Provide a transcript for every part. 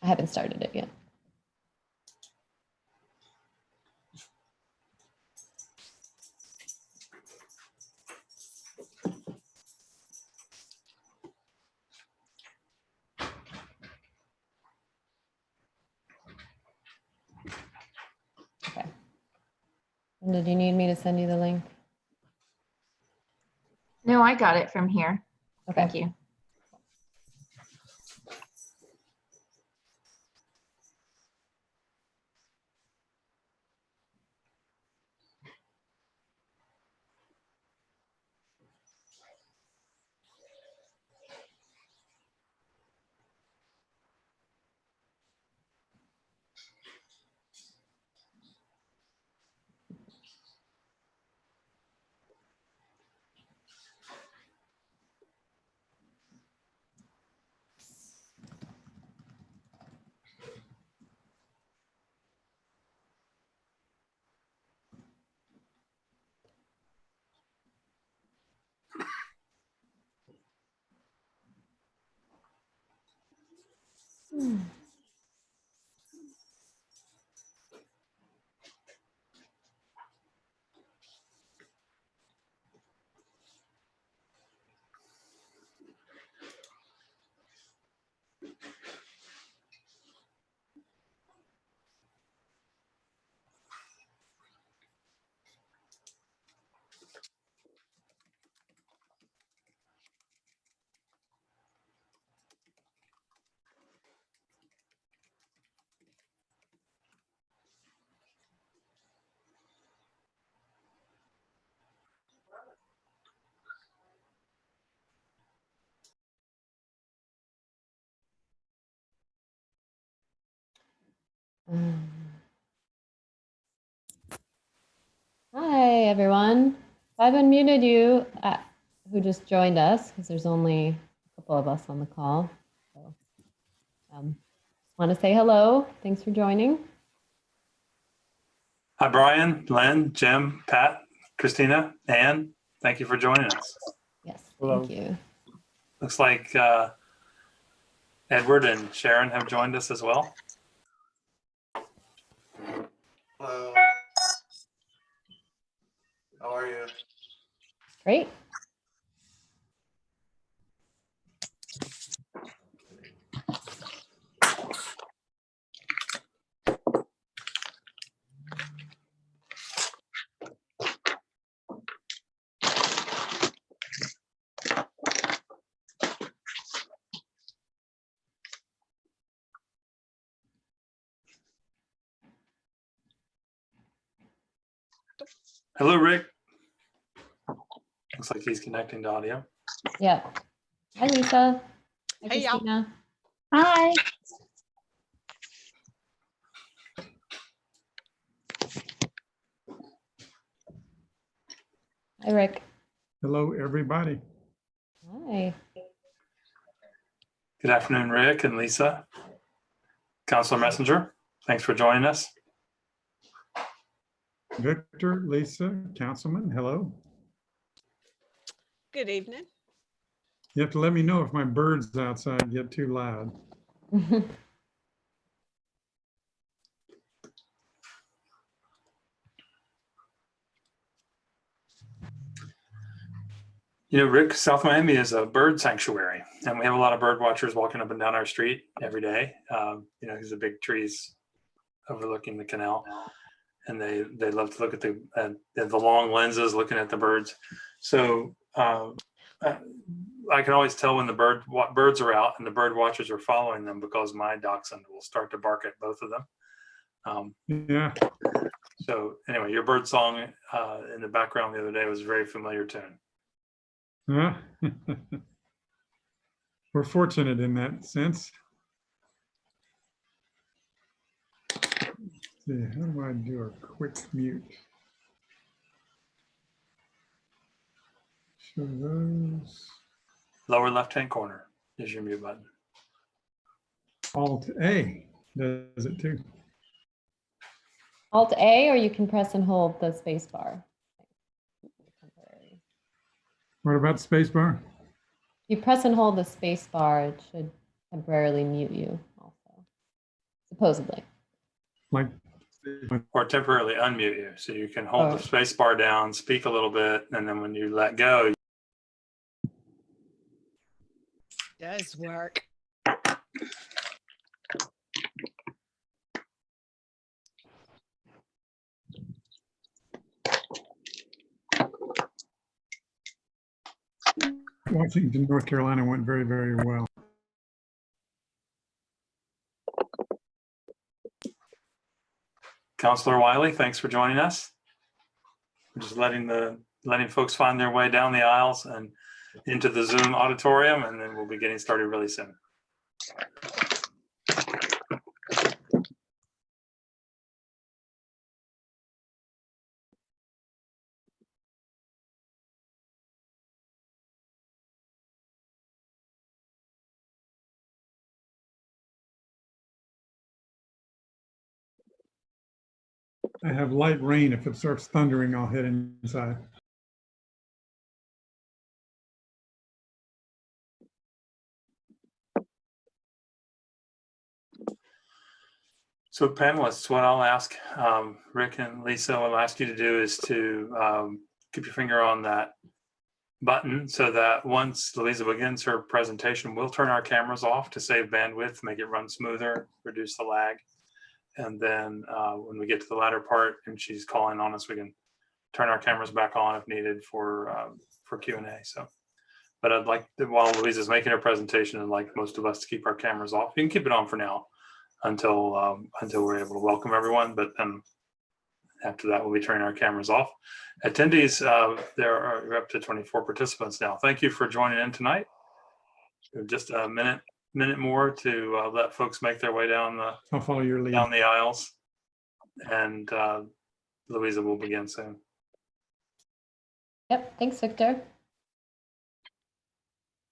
I haven't started it yet. Okay. And did you need me to send you the link? No, I got it from here. Okay. Thank you. Hi, everyone. I've unmuted you who just joined us because there's only a couple of us on the call. So, want to say hello. Thanks for joining. Hi, Brian, Len, Jim, Pat, Christina, Anne. Thank you for joining us. Yes, Hello. thank you. Looks like Edward and Sharon have joined us as well. Hello. How are you? Great. Hello, Rick. Looks like he's connecting to audio. Yeah. Hi, Lisa. Hi, Hey, y'all. Christina. Hi. Hi, Rick. Hello, everybody. Hi. Good afternoon, Rick and Lisa. Counselor Messenger, thanks for joining us. Victor, Lisa, Councilman, hello. Good evening. You have to let me know if my birds outside get too loud. You know, Rick, South Miami is a bird sanctuary, and we have a lot of bird watchers walking up and down our street every day. You know, because the big trees overlooking the canal, and they love to look at the long lenses looking at the birds. So I can always tell when the birds are out and the bird watchers are following them because my dachshund will start to bark at both of them. Yeah, So anyway, your bird song in the background the other day was a very familiar tune. huh? We're fortunate in that sense. Let's see, how do I do a quick mute? Show those. Lower left-hand corner is your mute button. Alt A does it too. Alt A, or you can press and hold the space bar. What about spacebar? If you press and hold the space bar, it should temporarily mute you also. supposedly. Like, Or temporarily unmute you. So you can hold the space bar down, speak a little bit, and then when you let go, Does work. Washington, North Carolina went very, very well. Counselor Wiley, thanks for joining us. We're just letting folks find their way down the aisles and into the Zoom auditorium, and then we'll be getting started really soon. I have light rain. If it starts thundering, I'll head inside. So panelists, what I'll ask Rick and Lisa, what I'll ask you to do is to keep your finger on that button so that once Louisa begins her presentation, we'll turn our cameras off to save bandwidth, make it run smoother, reduce the lag. And then when we get to the latter part and she's calling on us, we can turn our cameras back on if needed for Q&A. So, but I'd like to, while Louisa's making her presentation, I'd like most of us to keep our cameras off. You can keep it on for now until we're able to welcome everyone. But then after that, we'll be turning our cameras off. Attendees, there are up to 24 participants now. Thank you for joining in tonight. Just a minute more to let folks make their way down I'll follow your lead. down the aisles, and Louisa will begin soon. Yep, thanks, Victor.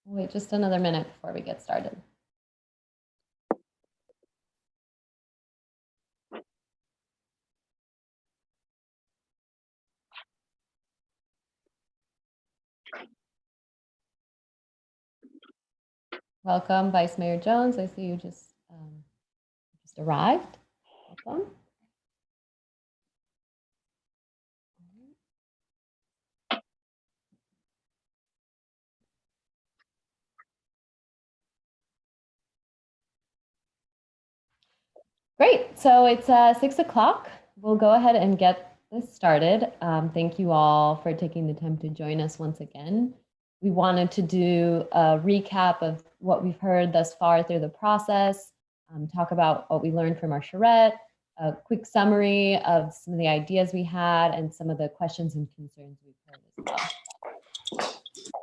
Wait just another minute before we get started. Welcome, Vice Mayor Jones. I see you just arrived. Welcome. Great, so it's 6 o'clock. We'll go ahead and get this started. Thank you all for taking the time to join us once again. We wanted to do a recap of what we've heard thus far through the process, talk about what we learned from our charrette, a quick summary of some of the ideas we had and some of the questions and concerns we've heard as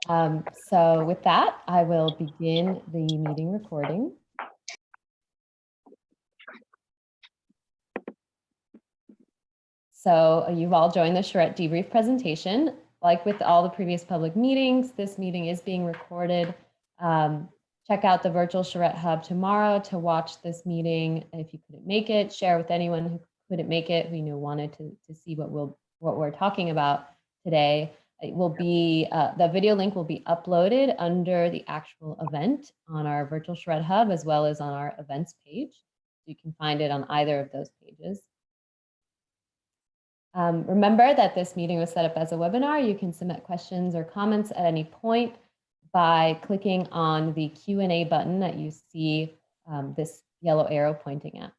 well. So with that, I will begin the meeting recording. So you've all joined the Charrette Debrief presentation. Like with all the previous public meetings, this meeting is being recorded. Check out the virtual Charrette Hub tomorrow to watch this meeting. If you couldn't make it, share with anyone who couldn't make it, who wanted to see what we're talking about today. It will be, the video link will be uploaded under the actual event on our virtual Charrette Hub, as well as on our events page. You can find it on either of those pages. Remember that this meeting was set up as a webinar. You can submit questions or comments at any point by clicking on the Q&A button that you see this yellow arrow pointing at.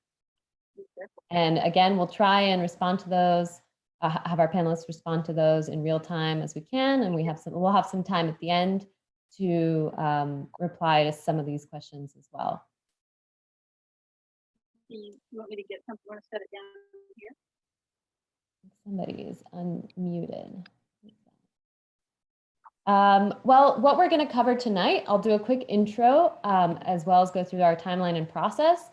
And again, we'll try and respond to those, have our panelists respond to those in real time as we can. And we'll have some time at the end to reply to some of these questions as well. You want me to get something or set it down here? Somebody is unmuted. Well, what we're going to cover tonight, I'll do a quick intro as well as go through our timeline and process.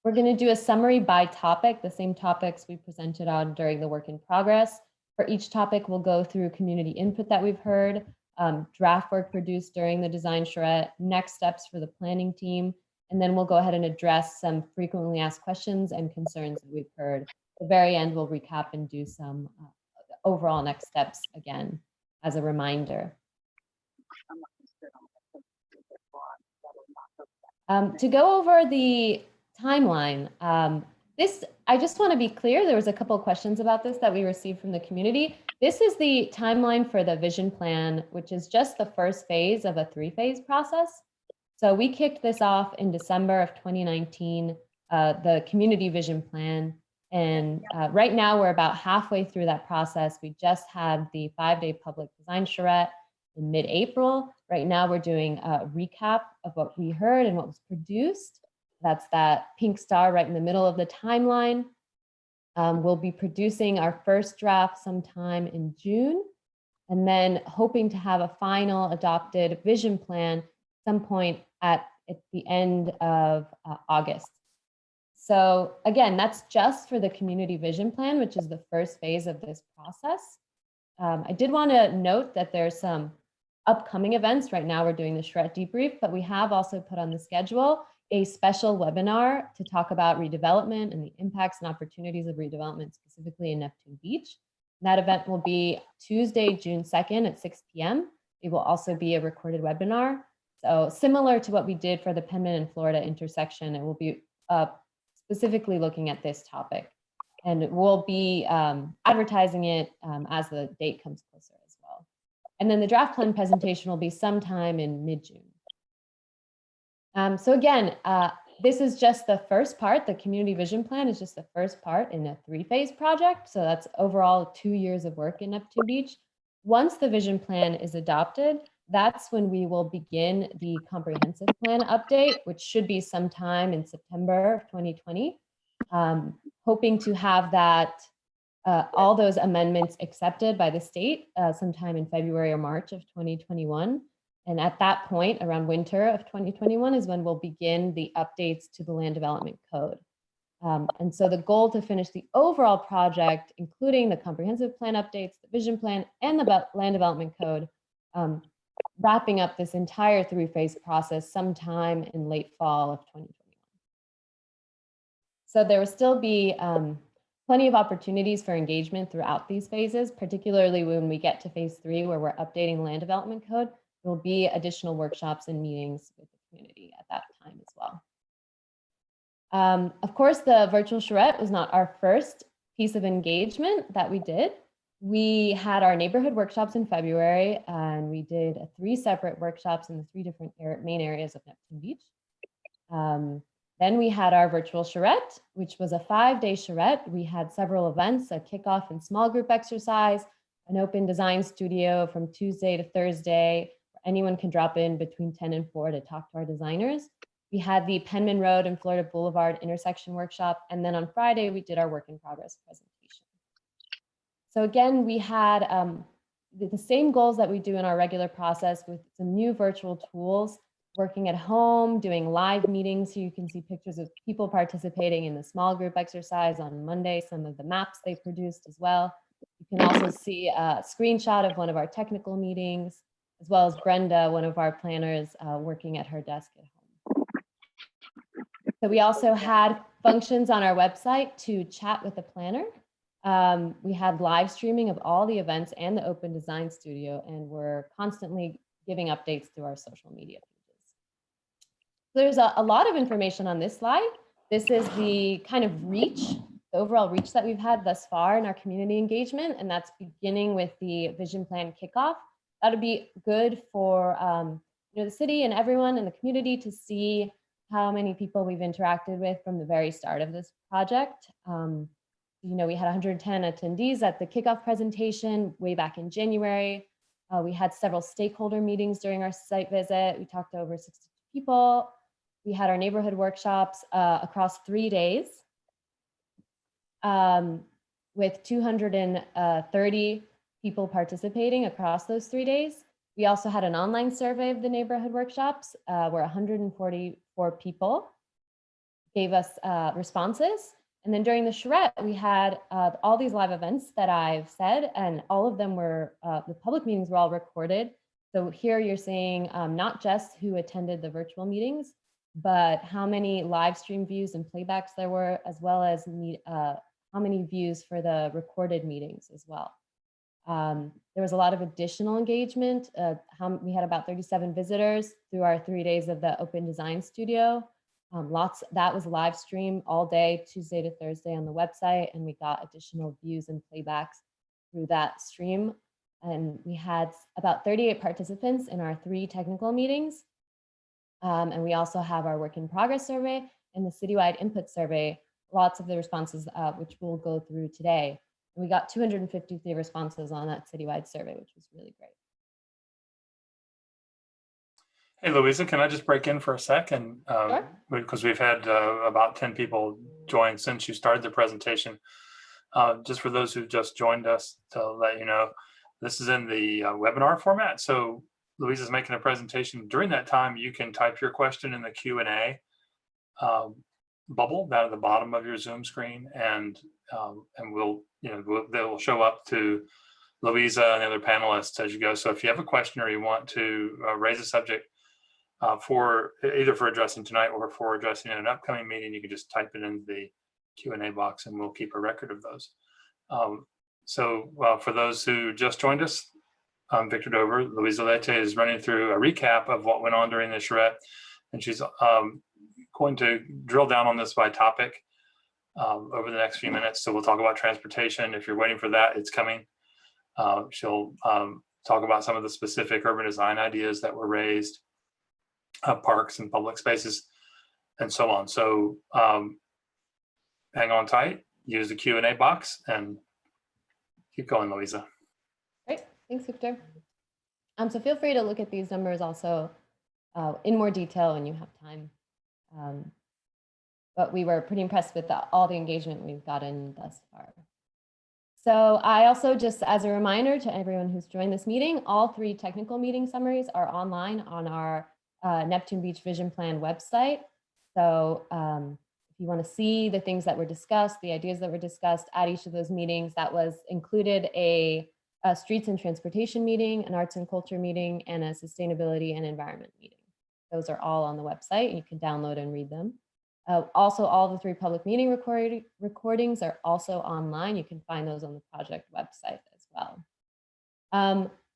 We're going to do a summary by topic, the same topics we presented on during the work in progress. For each topic, we'll go through community input that we've heard, draft work produced during the design charrette, next steps for the planning team, and then we'll go ahead and address some frequently asked questions and concerns that we've heard. At the very end, we'll recap and do some overall next steps again as a reminder. To go over the timeline. I just want to be clear, there was a couple of questions about this that we received from the community. This is the timeline for the vision plan, which is just the first phase of a 3-phase process. So we kicked this off in December of 2019, the community vision plan. And right now we're about halfway through that process. We just had the 5-day public design charrette in mid-April. Right now we're doing a recap of what we heard and what was produced. That's that pink star right in the middle of the timeline. We'll be producing our first draft sometime in June, and then hoping to have a final adopted vision plan some point at the end of August. So again, that's just for the community vision plan, which is the first phase of this process. I did want to note that there's some upcoming events. Right now we're doing the Charrette Debrief, but we have also put on the schedule a special webinar to talk about redevelopment and the impacts and opportunities of redevelopment, specifically in Neptune Beach. And that event will be Tuesday, June 2nd at 6 p.m. It will also be a recorded webinar. So similar to what we did for the Penman and Florida intersection, it will be specifically looking at this topic. And we'll be advertising it as the date comes closer as well. And then the draft plan presentation will be sometime in mid-June. So again, this is just the first part. The community vision plan is just the first part in a 3-phase project. So that's overall 2 years of work in Neptune Beach. Once the vision plan is adopted, that's when we will begin the comprehensive plan update, which should be sometime in September of 2020. Hoping to have that, all those amendments accepted by the state sometime in February or March of 2021. And at that point, around winter of 2021 is when we'll begin the updates to the land development code. And so the goal to finish the overall project, including the comprehensive plan updates, the vision plan, and the land development code, wrapping up this entire 3-phase process sometime in late fall of 2021. So there will still be plenty of opportunities for engagement throughout these phases, particularly when we get to phase 3, where we're updating the land development code. There will be additional workshops and meetings with the community at that time as well. Of course, the virtual charrette was not our first piece of engagement that we did. We had our neighborhood workshops in February, and we did 3 separate workshops in the 3 different main areas of Neptune Beach. Then we had our virtual charrette, which was a 5-day charrette. We had several events, a kickoff and small group exercise, an open design studio from Tuesday to Thursday. Anyone can drop in between 10 and 4 to talk to our designers. We had the Penman Road and Florida Boulevard intersection workshop. And then on Friday, we did our work in progress presentation. So again, we had the same goals that we do in our regular process with some new virtual tools, working at home, doing live meetings. So you can see pictures of people participating in the small group exercise on Monday, some of the maps they produced as well. You can also see a screenshot of one of our technical meetings, as well as Brenda, one of our planners, working at her desk at home. So we also had functions on our website to chat with the planner. We had live streaming of all the events and the open design studio, and we're constantly giving updates through our social media pages. So there's a lot of information on this slide. This is the kind of reach, the overall reach that we've had thus far in our community engagement, and that's beginning with the vision plan kickoff. That would be good for the city and everyone in the community to see how many people we've interacted with from the very start of this project. We had 110 attendees at the kickoff presentation way back in January. We had several stakeholder meetings during our site visit. We talked to over 60 people. We had our neighborhood workshops across 3 days with 230 people participating across those 3 days. We also had an online survey of the neighborhood workshops where 144 people gave us responses. And then during the charrette, we had all these live events that I've said, and all of them were, the public meetings were all recorded. So here you're seeing not just who attended the virtual meetings, but how many live stream views and playbacks there were, as well as how many views for the recorded meetings as well. There was a lot of additional engagement. We had about 37 visitors through our 3 days of the open design studio. That was live stream all day, Tuesday to Thursday on the website, and we got additional views and playbacks through that stream. And we had about 38 participants in our 3 technical meetings. And we also have our work in progress survey and the citywide input survey, lots of the responses, which we'll go through today. And we got 253 responses on that citywide survey, which was really great. Hey, Louisa, can I just break in for a second? Sure. Because we've had about 10 people join since you started the presentation. Just for those who just joined us, to let you know, this is in the webinar format. So Louisa's making a presentation. During that time, you can type your question in the Q&A bubble down at the bottom of your Zoom screen, and they'll show up to Louisa and the other panelists as you go. So if you have a question or you want to raise a subject for either for addressing tonight or for addressing in an upcoming meeting, you can just type it in the Q&A box and we'll keep a record of those. So for those who just joined us, I'm Victor Dover. Louisa Leite is running through a recap of what went on during the charrette, and she's going to drill down on this by topic over the next few minutes. So we'll talk about transportation. If you're waiting for that, it's coming. She'll talk about some of the specific urban design ideas that were raised, parks and public spaces, and so on. So hang on tight, use the Q&A box, and keep going, Louisa. Great, thanks, Victor. So feel free to look at these numbers also in more detail when you have time. But we were pretty impressed with all the engagement we've gotten thus far. So I also, just as a reminder to everyone who's joined this meeting, all 3 technical meeting summaries are online on our Neptune Beach Vision Plan website. So if you want to see the things that were discussed, the ideas that were discussed at each of those meetings, that was included a streets and transportation meeting, an arts and culture meeting, and a sustainability and environment meeting. Those are all on the website. You can download and read them. Also, all the 3 public meeting recordings are also online. You can find those on the project website as well.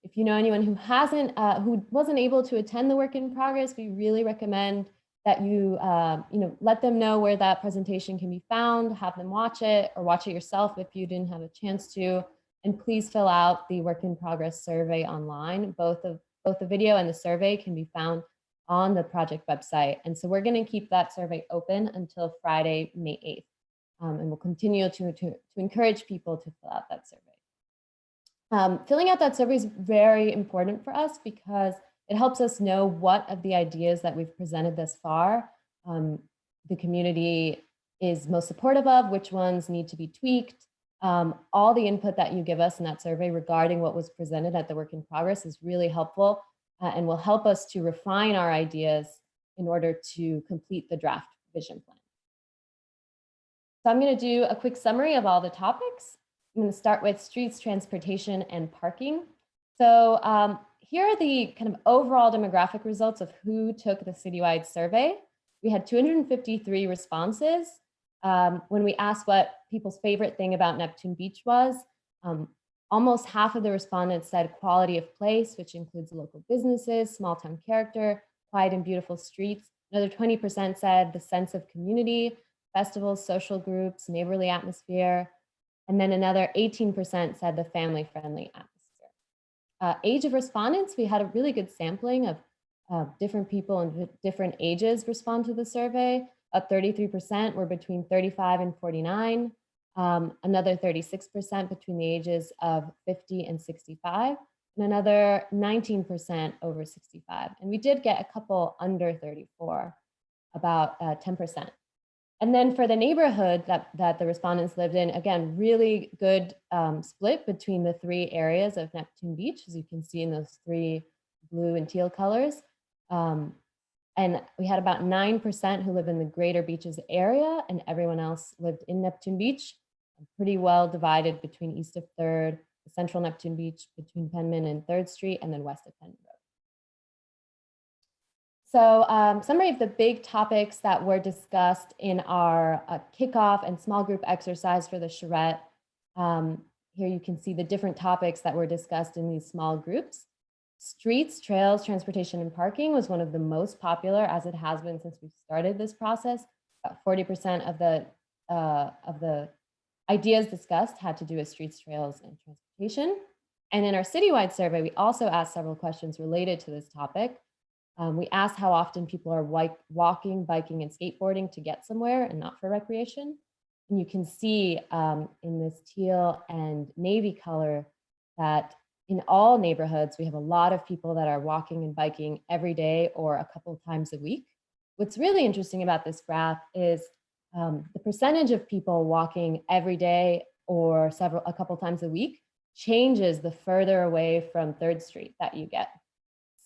If you know anyone who who wasn't able to attend the work in progress, we really recommend that you let them know where that presentation can be found, have them watch it, or watch it yourself if you didn't have a chance to. And please fill out the work in progress survey online. Both the video and the survey can be found on the project website. And so we're going to keep that survey open until Friday, May 8th. And we'll continue to encourage people to fill out that survey. Filling out that survey is very important for us because it helps us know what of the ideas that we've presented thus far the community is most supportive of, which ones need to be tweaked. All the input that you give us in that survey regarding what was presented at the work in progress is really helpful and will help us to refine our ideas in order to complete the draft vision plan. So I'm going to do a quick summary of all the topics. I'm going to start with streets, transportation, and parking. So here are the kind of overall demographic results of who took the citywide survey. We had 253 responses. When we asked what people's favorite thing about Neptune Beach was, almost half of the respondents said quality of place, which includes local businesses, small town character, quiet and beautiful streets. Another 20% said the sense of community, festivals, social groups, neighborly atmosphere. And then another 18% said the family-friendly atmosphere. Age of respondents, we had a really good sampling of different people and different ages respond to the survey. 33% were between 35 and 49. Another 36% between the ages of 50 and 65, and another 19% over 65. And we did get a couple under 34, about 10%. And then for the neighborhood that the respondents lived in, again, really good split between the 3 areas of Neptune Beach, as you can see in those 3 blue and teal colors. And we had about 9% who live in the Greater Beaches area, and everyone else lived in Neptune Beach. Pretty well divided between east of 3rd, central Neptune Beach, between Penman and 3rd Street, and then west of Penman Road. So summary of the big topics that were discussed in our kickoff and small group exercise for the charrette. Here you can see the different topics that were discussed in these small groups. Streets, trails, transportation, and parking was one of the most popular, as it has been since we started this process. About 40% of the ideas discussed had to do with streets, trails, and transportation. And in our citywide survey, we also asked several questions related to this topic. We asked how often people are walking, biking, and skateboarding to get somewhere and not for recreation. And you can see in this teal and navy color that in all neighborhoods, we have a lot of people that are walking and biking every day or a couple of times a week. What's really interesting about this graph is the percentage of people walking every day or a couple times a week changes the further away from 3rd Street that you get.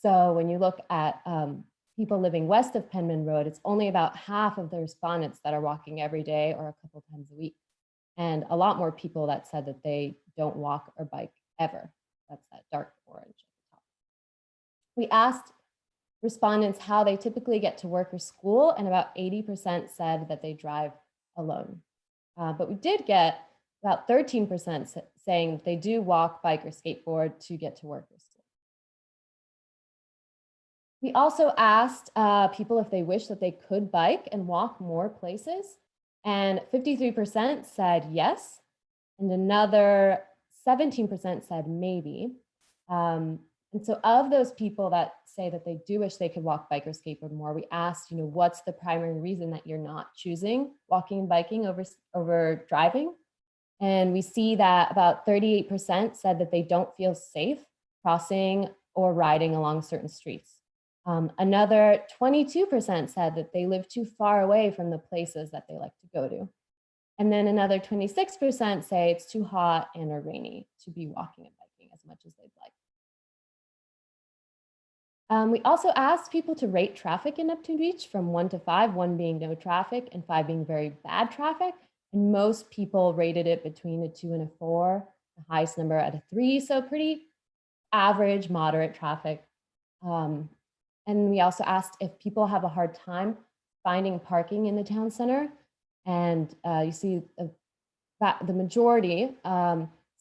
So when you look at people living west of Penman Road, it's only about half of the respondents that are walking every day or a couple times a week. And a lot more people that said that they don't walk or bike ever. That's that dark orange at the top. We asked respondents how they typically get to work or school, and about 80% said that they drive alone. But we did get about 13% saying that they do walk, bike, or skateboard to get to work or school. We also asked people if they wish that they could bike and walk more places, and 53% said yes, and another 17% said maybe. And so of those people that say that they do wish they could walk, bike, or skateboard more, we asked, what's the primary reason that you're not choosing walking and biking over driving? And we see that about 38% said that they don't feel safe crossing or riding along certain streets. Another 22% said that they live too far away from the places that they like to go to. And then another 26% say it's too hot and or rainy to be walking and biking as much as they'd like. We also asked people to rate traffic in Neptune Beach from 1 to 5, 1 being no traffic and 5 being very bad traffic. And most people rated it between a 2 and a 4, the highest number at a 3, so pretty average, moderate traffic. And we also asked if people have a hard time finding parking in the town center. And you see the majority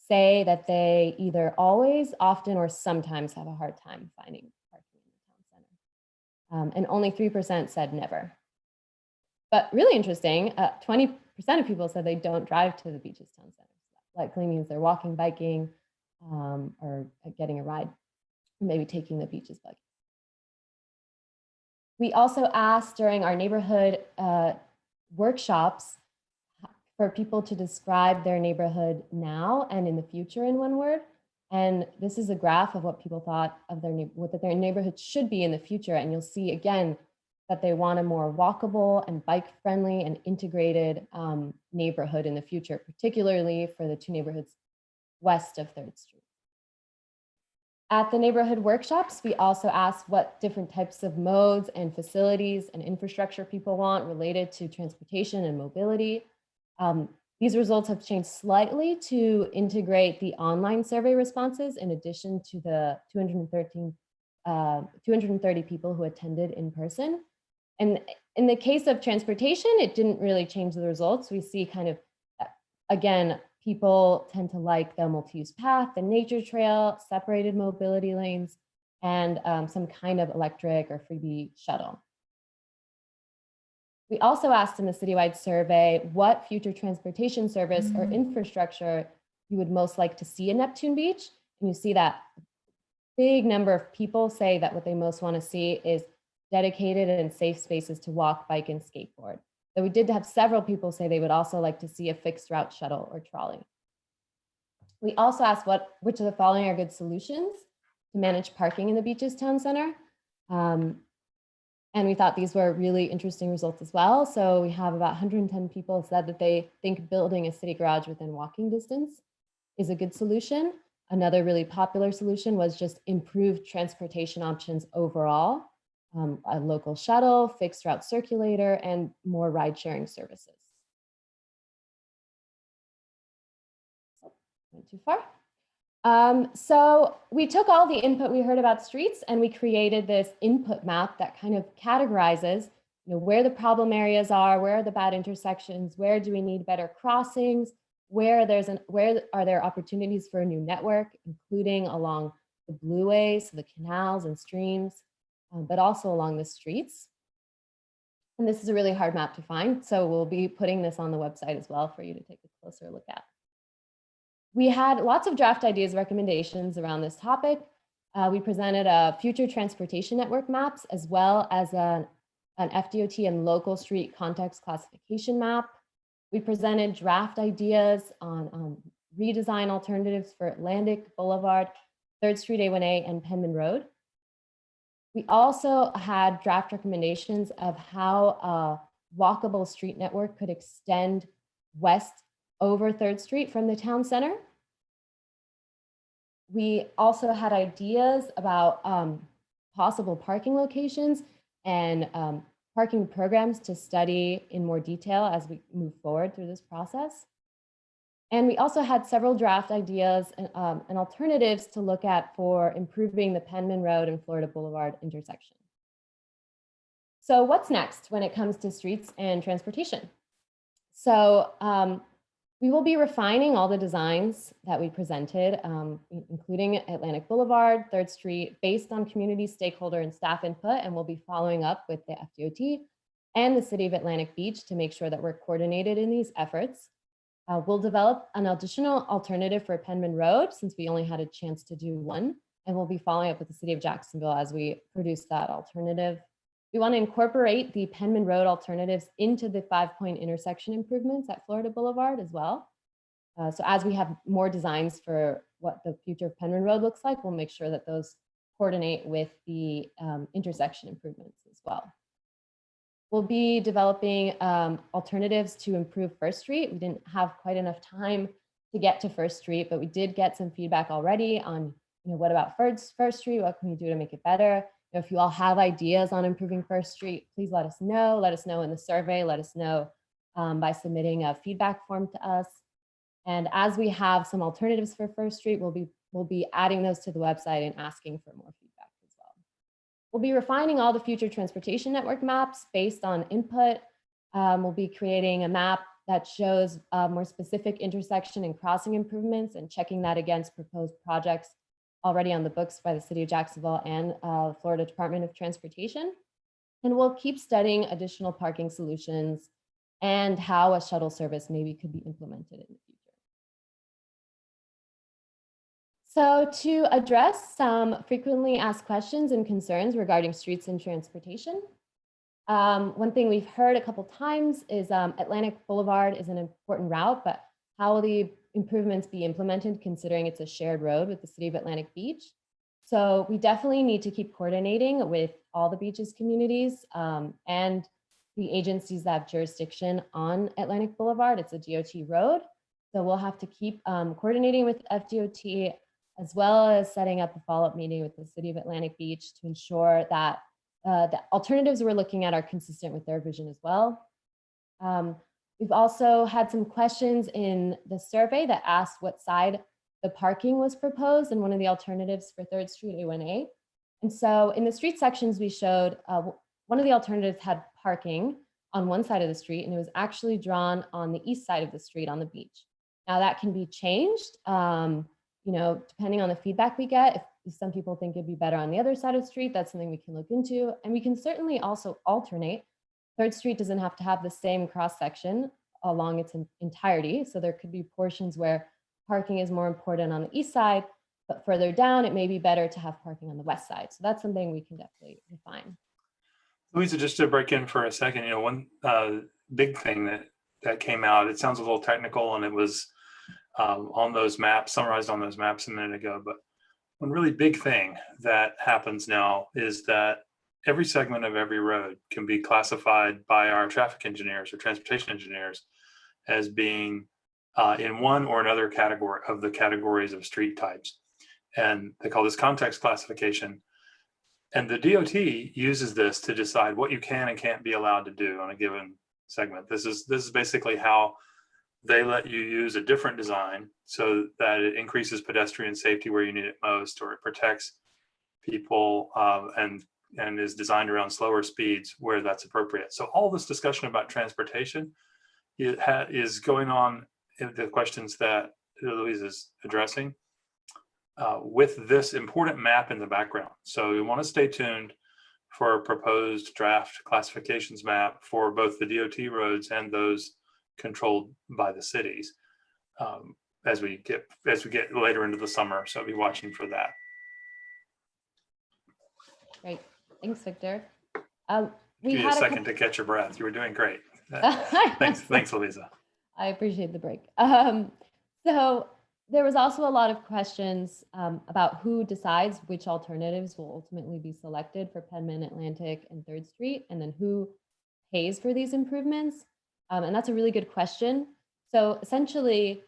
say that they either always, often, or sometimes have a hard time finding parking in the town center. And only 3% said never. But really interesting, 20% of people said they don't drive to the beach's town center. So that likely means they're walking, biking, or getting a ride, maybe taking the beach's buggy. We also asked during our neighborhood workshops for people to describe their neighborhood now and in the future in one word. And this is a graph of what people thought of what their neighborhood should be in the future. And you'll see again that they want a more walkable and bike-friendly and integrated neighborhood in the future, particularly for the 2 neighborhoods west of 3rd Street. At the neighborhood workshops, we also asked what different types of modes and facilities and infrastructure people want related to transportation and mobility. These results have changed slightly to integrate the online survey responses in addition to the 230 people who attended in person. And in the case of transportation, it didn't really change the results. We see kind of, again, people tend to like the multi-use path, the nature trail, separated mobility lanes, and some kind of electric or freebie shuttle. We also asked in the citywide survey what future transportation service or infrastructure you would most like to see in Neptune Beach. And you see that big number of people say that what they most want to see is dedicated and safe spaces to walk, bike, and skateboard. But we did have several people say they would also like to see a fixed route shuttle or trolley. We also asked which of the following are good solutions to manage parking in the beach's town center. And we thought these were really interesting results as well. So we have about 110 people said that they think building a city garage within walking distance is a good solution. Another really popular solution was just improved transportation options overall. A local shuttle, fixed route circulator, and more ride sharing services. Went too far. So we took all the input we heard about streets and we created this input map that kind of categorizes, where the problem areas are, where are the bad intersections, where do we need better crossings, where are there opportunities for a new network, including along the blueways, so the canals and streams, but also along the streets. And this is a really hard map to find, so we'll be putting this on the website as well for you to take a closer look at. We had lots of draft ideas, recommendations around this topic. We presented a future transportation network maps, as well as an FDOT and local street context classification map. We presented draft ideas on redesign alternatives for Atlantic Boulevard, 3rd Street A1A, and Penman Road. We also had draft recommendations of how a walkable street network could extend west over 3rd Street from the town center. We also had ideas about possible parking locations and parking programs to study in more detail as we move forward through this process. And we also had several draft ideas and alternatives to look at for improving the Penman Road and Florida Boulevard intersection. So what's next when it comes to streets and transportation? So we will be refining all the designs that we presented, including Atlantic Boulevard, 3rd Street, based on community stakeholder and staff input, and we'll be following up with the FDOT and the City of Atlantic Beach to make sure that we're coordinated in these efforts. We'll develop an additional alternative for Penman Road, since we only had a chance to do one, and we'll be following up with the City of Jacksonville as we produce that alternative. We want to incorporate the Penman Road alternatives into the 5-point intersection improvements at Florida Boulevard as well. So as we have more designs for what the future of Penman Road looks like, we'll make sure that those coordinate with the intersection improvements as well. We'll be developing alternatives to improve 1st Street. We didn't have quite enough time to get to 1st Street, but we did get some feedback already on, what about 1st Street? What can we do to make it better? If you all have ideas on improving 1st Street, please let us know. Let us know in the survey. Let us know by submitting a feedback form to us. And as we have some alternatives for 1st Street, we'll be adding those to the website and asking for more feedback as well. We'll be refining all the future transportation network maps based on input. We'll be creating a map that shows more specific intersection and crossing improvements and checking that against proposed projects already on the books by the City of Jacksonville and Florida Department of Transportation. And we'll keep studying additional parking solutions and how a shuttle service maybe could be implemented in the future. So to address some frequently asked questions and concerns regarding streets and transportation, one thing we've heard a couple times is Atlantic Boulevard is an important route, but how will the improvements be implemented considering it's a shared road with the City of Atlantic Beach? So we definitely need to keep coordinating with all the beaches communities and the agencies that have jurisdiction on Atlantic Boulevard. It's a DOT road. So we'll have to keep coordinating with FDOT, as well as setting up a follow-up meeting with the City of Atlantic Beach to ensure that the alternatives we're looking at are consistent with their vision as well. We've also had some questions in the survey that asked what side the parking was proposed and one of the alternatives for 3rd Street A1A. And so in the street sections we showed, one of the alternatives had parking on one side of the street, and it was actually drawn on the east side of the street on the beach. Now that can be changed, depending on the feedback we get. If some people think it'd be better on the other side of the street, that's something we can look into. And we can certainly also alternate. 3rd Street doesn't have to have the same cross section along its entirety. So there could be portions where parking is more important on the east side, but further down, it may be better to have parking on the west side. So that's something we can definitely refine. Louisa, just to break in for a second, one big thing that came out, it sounds a little technical, and it was on those maps, summarized on those maps a minute ago, but one really big thing that happens now is that every segment of every road can be classified by our traffic engineers or transportation engineers as being in one or another category of the categories of street types. And they call this context classification. And the DOT uses this to decide what you can and can't be allowed to do on a given segment. This is basically how they let you use a different design so that it increases pedestrian safety where you need it most, or it protects people and is designed around slower speeds where that's appropriate. So all this discussion about transportation is going on in the questions that Louise is addressing. with this important map in the background. So we want to stay tuned for a proposed draft classifications map for both the DOT roads and those controlled by the cities as we get later into the summer. So I'll be watching for that. Great. Thanks, Victor. Give you a second to catch your breath. You were doing great. Thanks, Louisa. I appreciate the break. So there was also a lot of questions about who decides which alternatives will ultimately be selected for Penman, Atlantic, and 3rd Street, and then who pays for these improvements. And that's a really good question. So essentially,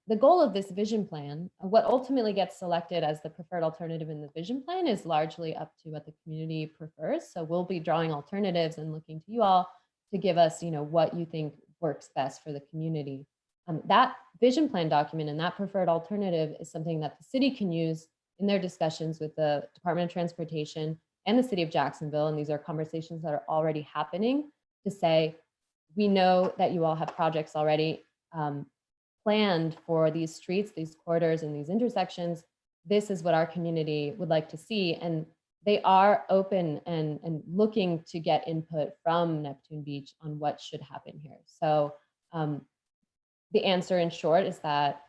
the goal of this vision plan, what ultimately gets selected as the preferred alternative in the vision plan, is largely up to what the community prefers. So we'll be drawing alternatives and looking to you all to give us, what you think works best for the community. That vision plan document and that preferred alternative is something that the city can use in their discussions with the Department of Transportation and the city of Jacksonville. And these are conversations that are already happening to say, we know that you all have projects already planned for these streets, these corridors, and these intersections. This is what our community would like to see. And they are open and looking to get input from Neptune Beach on what should happen here. So the answer in short is that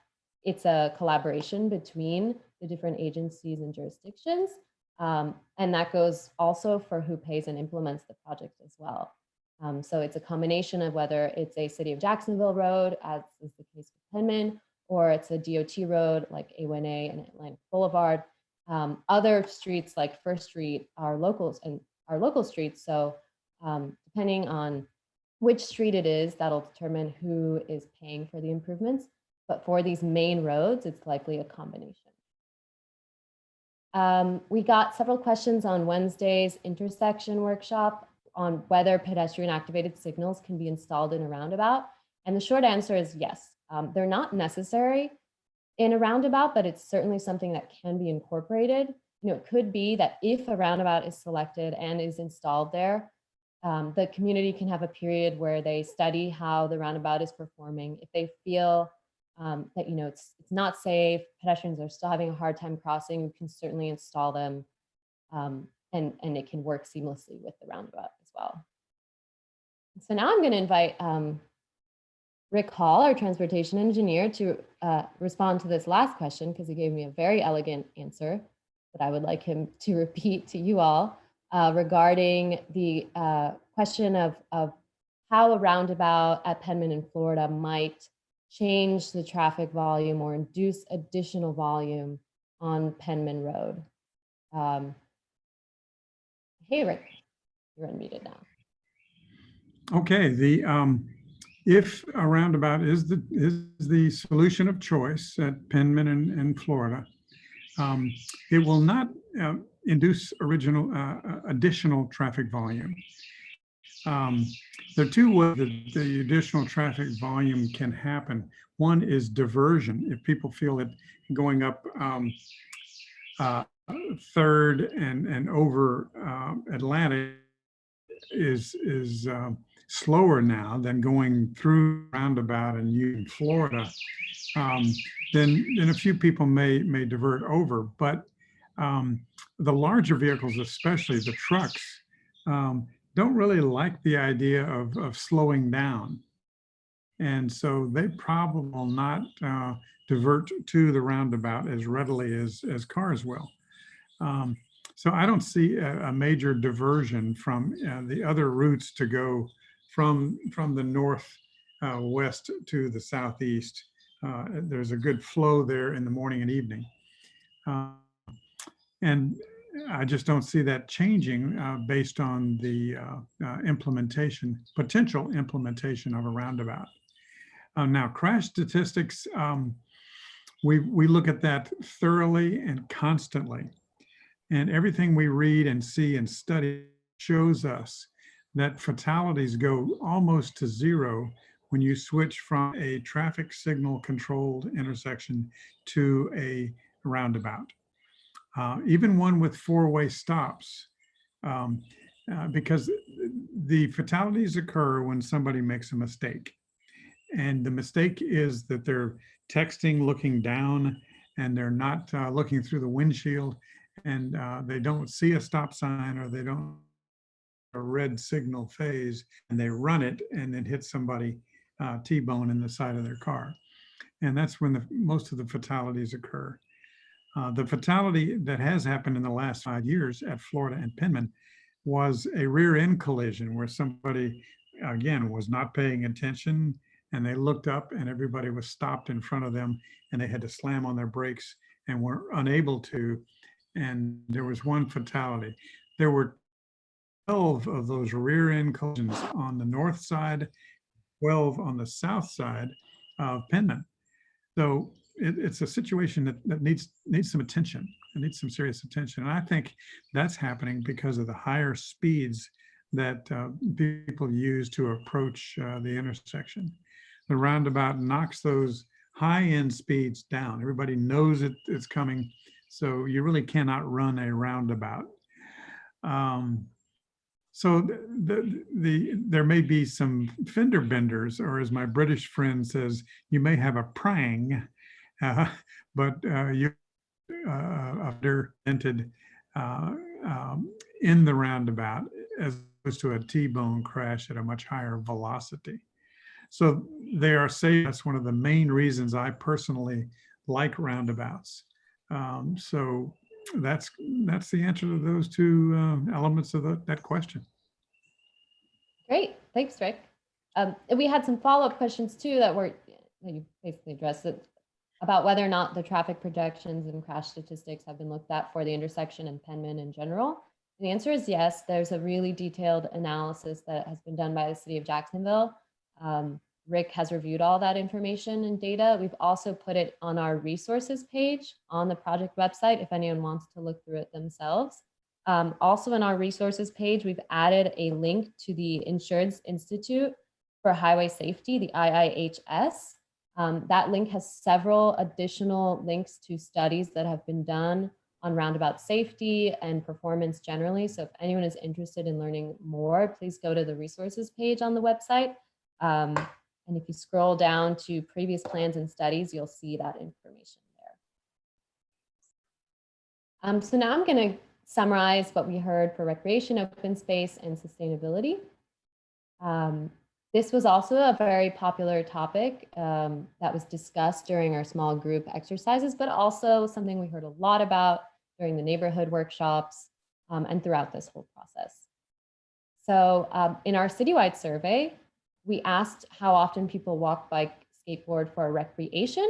it's a collaboration between the different agencies and jurisdictions. And that goes also for who pays and implements the project as well. So it's a combination of whether it's a City of Jacksonville road, as is the case with Penman, or it's a DOT road like A1A and Atlantic Boulevard. Other streets like 1st Street are locals and are local streets. So depending on which street it is, that'll determine who is paying for the improvements. But for these main roads, it's likely a combination. We got several questions on Wednesday's intersection workshop on whether pedestrian activated signals can be installed in a roundabout. And the short answer is yes. They're not necessary in a roundabout, but it's certainly something that can be incorporated. It could be that if a roundabout is selected and is installed there, the community can have a period where they study how the roundabout is performing. If they feel that it's not safe, pedestrians are still having a hard time crossing, we can certainly install them, and it can work seamlessly with the roundabout as well. So now I'm going to invite Rick Hall, our transportation engineer, to respond to this last question, because he gave me a very elegant answer that I would like him to repeat to you all regarding the question of how a roundabout at Penman in Florida might change the traffic volume or induce additional volume on Penman Road. Hey, Rick, you're unmuted now. Okay, if a roundabout is the solution of choice at Penman in Florida, it will not induce additional traffic volume. There are two ways that the additional traffic volume can happen. One is diversion. If people feel that going up 3rd and over Atlantic is slower now than going through roundabout and using Florida, then a few people may divert over. But the larger vehicles, especially the trucks, don't really like the idea of slowing down. And so they probably will not divert to the roundabout as readily as cars will. So I don't see a major diversion from the other routes to go from the north west to the southeast. There's a good flow there in the morning and evening. And I just don't see that changing based on the potential implementation of a roundabout. Now, crash statistics, we look at that thoroughly and constantly. And everything we read and see and study shows us that fatalities go almost to zero when you switch from a traffic signal controlled intersection to a roundabout. Even one with 4-way stops, because the fatalities occur when somebody makes a mistake. And the mistake is that they're texting looking down and they're not looking through the windshield, and they don't see a stop sign, or they don't a red signal phase, and they run it and then hit somebody T-bone in the side of their car. And that's when most of the fatalities occur. The fatality that has happened in the last 5 years at Florida and Penman was a rear end collision where somebody, again, was not paying attention, and they looked up and everybody was stopped in front of them, and they had to slam on their brakes and were unable to. And there was one fatality. There were 12 of those rear end collisions on the north side, 12 on the south side of Penman. So it's a situation that needs some attention. It needs some serious attention. And I think that's happening because of the higher speeds that people use to approach the intersection. The roundabout knocks those high-end speeds down. Everybody knows it's coming, so you really cannot run a roundabout. So there may be some fender benders, or as my British friend says, you may have a prang, but you dented in the roundabout as opposed to a T-bone crash at a much higher velocity. So they are safe. That's one of the main reasons I personally like roundabouts. So that's the answer to those two elements of that question. Great, thanks, Rick. And we had some follow-up questions too that you basically addressed it, about whether or not the traffic projections and crash statistics have been looked at for the intersection and Penman in general. And the answer is yes. There's a really detailed analysis that has been done by the city of Jacksonville. Rick has reviewed all that information and data. We've also put it on our resources page on the project website if anyone wants to look through it themselves. Also in our resources page, we've added a link to the Insurance Institute for Highway Safety, the IIHS. That link has several additional links to studies that have been done on roundabout safety and performance generally. So if anyone is interested in learning more, please go to the resources page on the website. And if you scroll down to previous plans and studies, you'll see that information there. So now I'm going to summarize what we heard for recreation, open space, and sustainability. This was also a very popular topic that was discussed during our small group exercises, but also something we heard a lot about during the neighborhood workshops and throughout this whole process. So in our citywide survey, we asked how often people walk, bike, skateboard for recreation.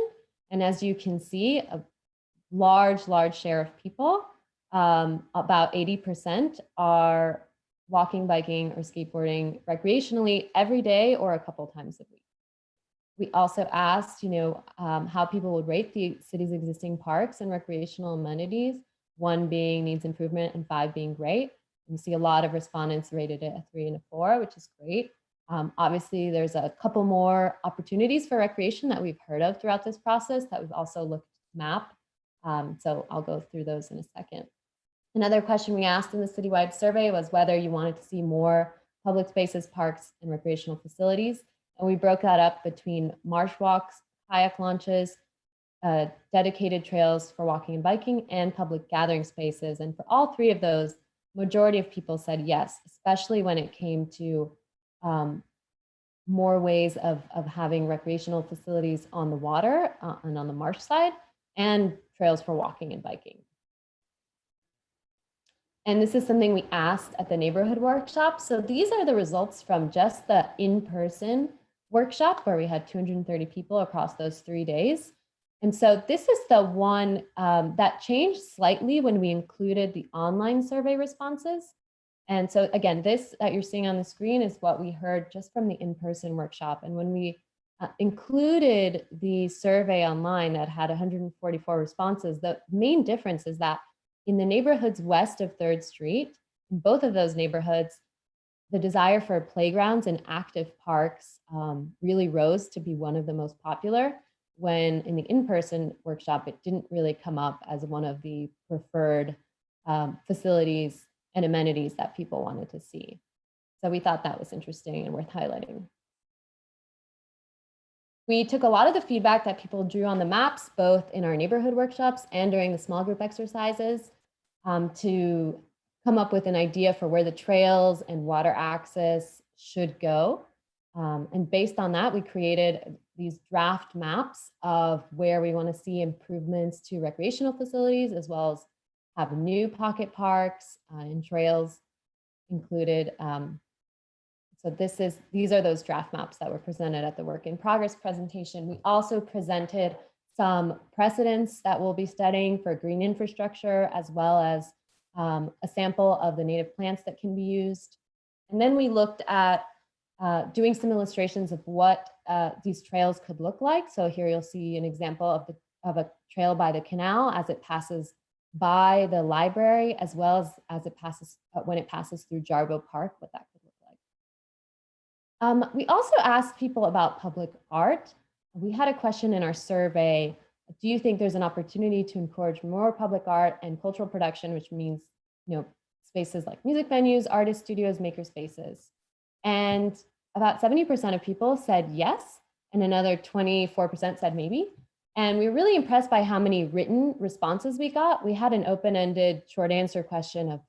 And as you can see, a large share of people, about 80%, are walking, biking, or skateboarding recreationally every day or a couple times a week. We also asked, how people would rate the city's existing parks and recreational amenities, 1 being needs improvement and 5 being great. And you see a lot of respondents rated it a 3 and a 4, which is great. Obviously, there's a couple more opportunities for recreation that we've heard of throughout this process that we've also looked to map. So I'll go through those in a second. Another question we asked in the citywide survey was whether you wanted to see more public spaces, parks, and recreational facilities. And we broke that up between marsh walks, kayak launches, dedicated trails for walking and biking, and public gathering spaces. And for all 3 of those, majority of people said yes, especially when it came to more ways of having recreational facilities on the water and on the marsh side, and trails for walking and biking. And this is something we asked at the neighborhood workshop. So these are the results from just the in-person workshop where we had 230 people across those 3 days. And so this is the one that changed slightly when we included the online survey responses. And so again, this that you're seeing on the screen is what we heard just from the in-person workshop. And when we included the survey online that had 144 responses, the main difference is that in the neighborhoods west of 3rd Street, in both of those neighborhoods, the desire for playgrounds and active parks really rose to be one of the most popular, when in the in-person workshop, it didn't really come up as one of the preferred facilities and amenities that people wanted to see. So we thought that was interesting and worth highlighting. We took a lot of the feedback that people drew on the maps, both in our neighborhood workshops and during the small group exercises, to come up with an idea for where the trails and water access should go. And based on that, we created these draft maps of where we want to see improvements to recreational facilities, as well as have new pocket parks and trails included. So these are those draft maps that were presented at the work in progress presentation. We also presented some precedents that we'll be studying for green infrastructure, as well as a sample of the native plants that can be used. And then we looked at doing some illustrations of what these trails could look like. So here you'll see an example of a trail by the canal as it passes by the library, as well as it passes when it passes through Jarboe Park, what that could look like. We also asked people about public art. We had a question in our survey: do you think there's an opportunity to encourage more public art and cultural production, which means, spaces like music venues, artist studios, maker spaces? And about 70% of people said yes, and another 24% said maybe. And we were really impressed by how many written responses we got. We had an open-ended short answer question of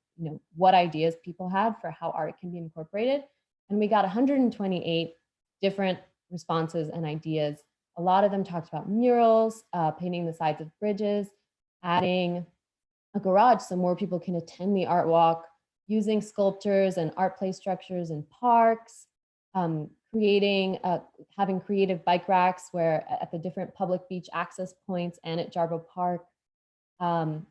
what ideas people had for how art can be incorporated. And we got 128 different responses and ideas. A lot of them talked about murals, painting the sides of bridges, adding a garage so more people can attend the art walk, using sculptures and art play structures in parks, having creative bike racks where at the different public beach access points and at Jarboe Park,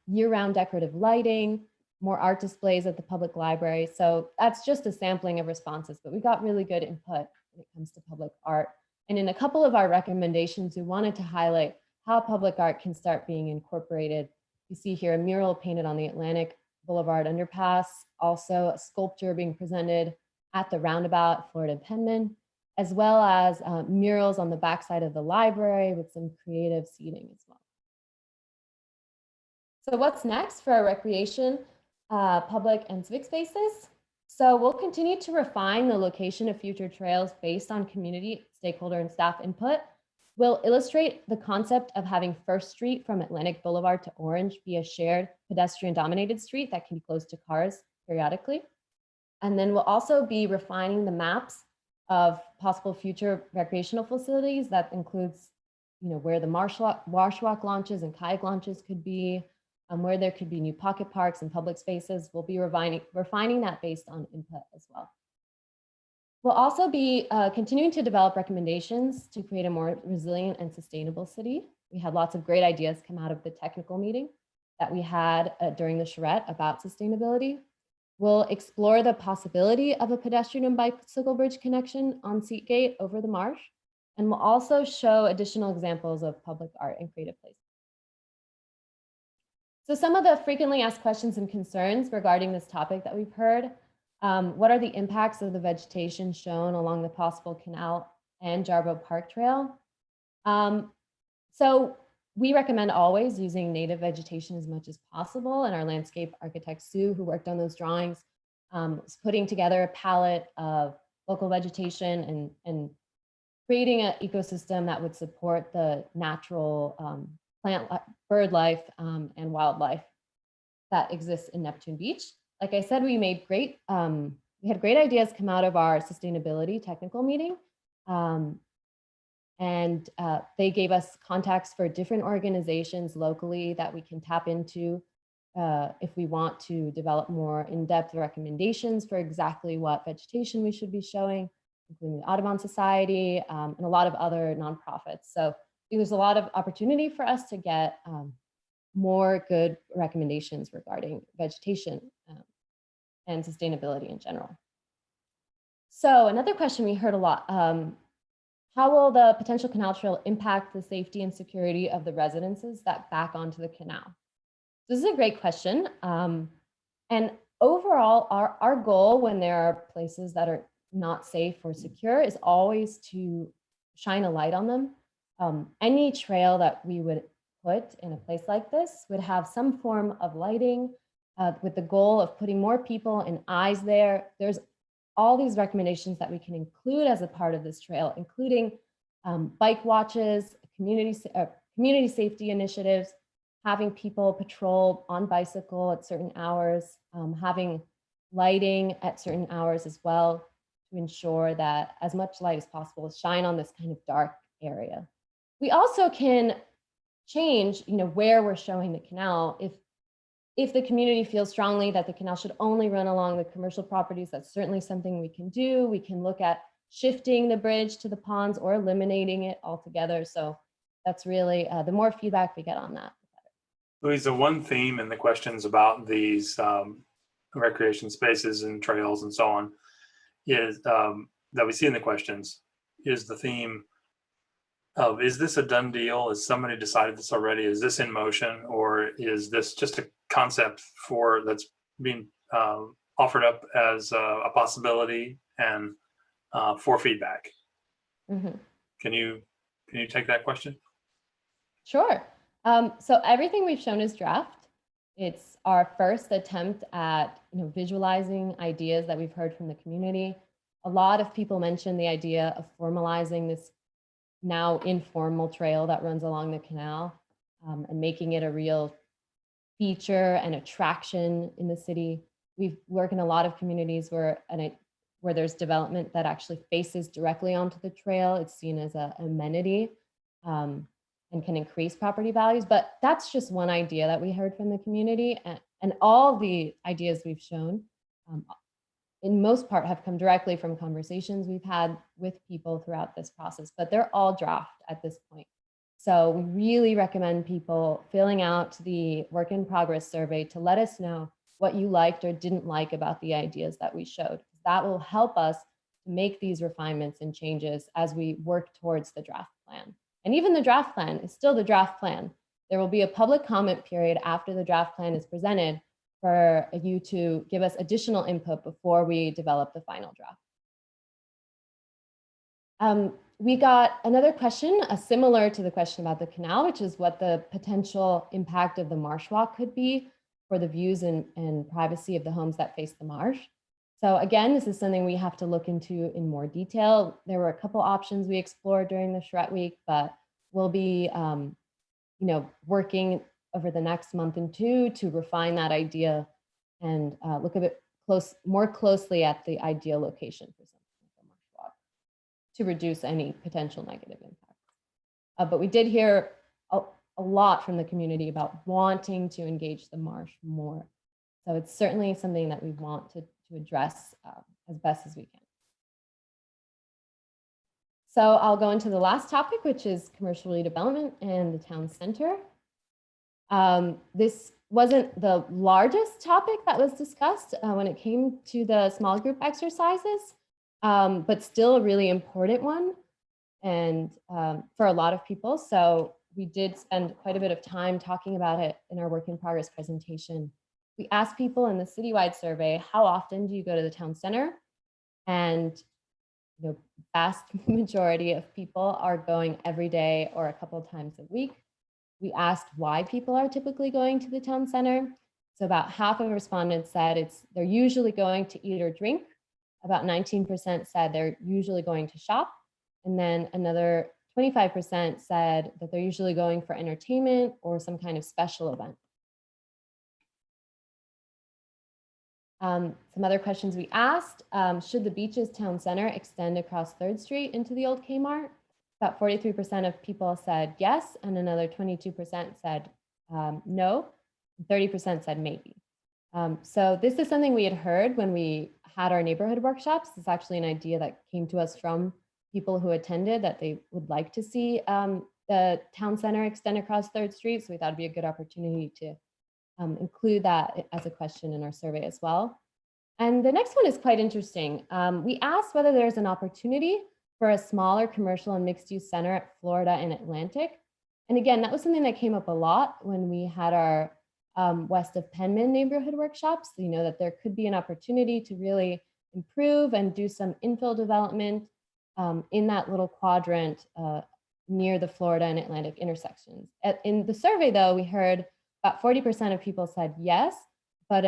year-round decorative lighting, more art displays at the public library. So that's just a sampling of responses, but we got really good input when it comes to public art. And in a couple of our recommendations, we wanted to highlight how public art can start being incorporated. You see here a mural painted on the Atlantic Boulevard underpass, also a sculpture being presented at the roundabout at Florida Penman, as well as murals on the backside of the library with some creative seating as well. So what's next for our recreation, public and civic spaces? So we'll continue to refine the location of future trails based on community, stakeholder, and staff input. We'll illustrate the concept of having First Street from Atlantic Boulevard to Orange be a shared pedestrian-dominated street that can be closed to cars periodically. And then we'll also be refining the maps of possible future recreational facilities. That includes, where the washwalk launches and kayak launches could be, where there could be new pocket parks and public spaces. We'll be refining that based on input as well. We'll also be continuing to develop recommendations to create a more resilient and sustainable city. We had lots of great ideas come out of the technical meeting that we had during the Charrette about sustainability. We'll explore the possibility of a pedestrian and bicycle bridge connection on Seat Gate over the marsh. And we'll also show additional examples of public art and creative places. So some of the frequently asked questions and concerns regarding this topic that we've heard: what are the impacts of the vegetation shown along the possible canal and Jarboe Park Trail? So we recommend always using native vegetation as much as possible, and our landscape architect, Sue, who worked on those drawings, was putting together a palette of local vegetation and creating an ecosystem that would support the natural bird life and wildlife that exists in Neptune Beach. Like I said, we had great ideas come out of our sustainability technical meeting. And they gave us contacts for different organizations locally that we can tap into if we want to develop more in-depth recommendations for exactly what vegetation we should be showing, including the Audubon Society and a lot of other nonprofits. So there's a lot of opportunity for us to get more good recommendations regarding vegetation and sustainability in general. So another question we heard a lot: how will the potential canal trail impact the safety and security of the residences that back onto the canal? This is a great question. And overall, our goal when there are places that are not safe or secure is always to shine a light on them. Any trail that we would put in a place like this would have some form of lighting with the goal of putting more people and eyes there. There's all these recommendations that we can include as a part of this trail, including bike watches, community safety initiatives, having people patrol on bicycle at certain hours, having lighting at certain hours as well to ensure that as much light as possible is shine on this kind of dark area. We also can change, where we're showing the canal. If the community feels strongly that the canal should only run along the commercial properties, that's certainly something we can do. We can look at shifting the bridge to the ponds or eliminating it altogether. So that's really, the more feedback we get on that, the better. Louise, the one theme in the questions about these recreation spaces and trails and so on is that we see in the questions is the theme of, is this a done deal? Is somebody decided this already? Is this in motion? Or is this just a concept that's being offered up as a possibility and for feedback? Mm-hmm. Can you take that question? Sure. So everything we've shown is draft. It's our first attempt at visualizing ideas that we've heard from the community. A lot of people mentioned the idea of formalizing this now informal trail that runs along the canal and making it a real feature and attraction in the city. We've worked in a lot of communities where there's development that actually faces directly onto the trail. It's seen as an amenity and can increase property values. But that's just one idea that we heard from the community. And all the ideas we've shown, in most part, have come directly from conversations we've had with people throughout this process, but they're all draft at this point. So we really recommend people filling out the work in progress survey to let us know what you liked or didn't like about the ideas that we showed. That will help us to make these refinements and changes as we work towards the draft plan. And even the draft plan is still the draft plan. There will be a public comment period after the draft plan is presented for you to give us additional input before we develop the final draft. We got another question, similar to the question about the canal, which is what the potential impact of the marsh walk could be for the views and privacy of the homes that face the marsh. So again, this is something we have to look into in more detail. There were a couple options we explored during the Charrette week, but we'll be working over the next month and two to refine that idea and look a bit more closely at the ideal location for something like a marsh walk to reduce any potential negative impact. But we did hear a lot from the community about wanting to engage the marsh more. So it's certainly something that we want to address as best as we can. So I'll go into the last topic, which is commercial redevelopment and the town center. This wasn't the largest topic that was discussed when it came to the small group exercises, but still a really important one and for a lot of people. So we did spend quite a bit of time talking about it in our work in progress presentation. We asked people in the citywide survey, how often do you go to the town center? And the vast majority of people are going every day or a couple of times a week. We asked why people are typically going to the town center. So about half of respondents said they're usually going to eat or drink. About 19% said they're usually going to shop. And then another 25% said that they're usually going for entertainment or some kind of special event. Some other questions we asked, should the Beaches Town Center extend across 3rd Street into the old Kmart? About 43% of people said yes, and another 22% said no, 30% said maybe. So this is something we had heard when we had our neighborhood workshops. It's actually an idea that came to us from people who attended, that they would like to see the town center extend across 3rd Street. So we thought it'd be a good opportunity to include that as a question in our survey as well. And the next one is quite interesting. We asked whether there's an opportunity for a smaller commercial and mixed use center at Florida and Atlantic. And again, that was something that came up a lot when we had our west of Penman neighborhood workshops. So, that there could be an opportunity to really improve and do some infill development in that little quadrant near the Florida and Atlantic intersections. In the survey though, we heard about 40% of people said yes, but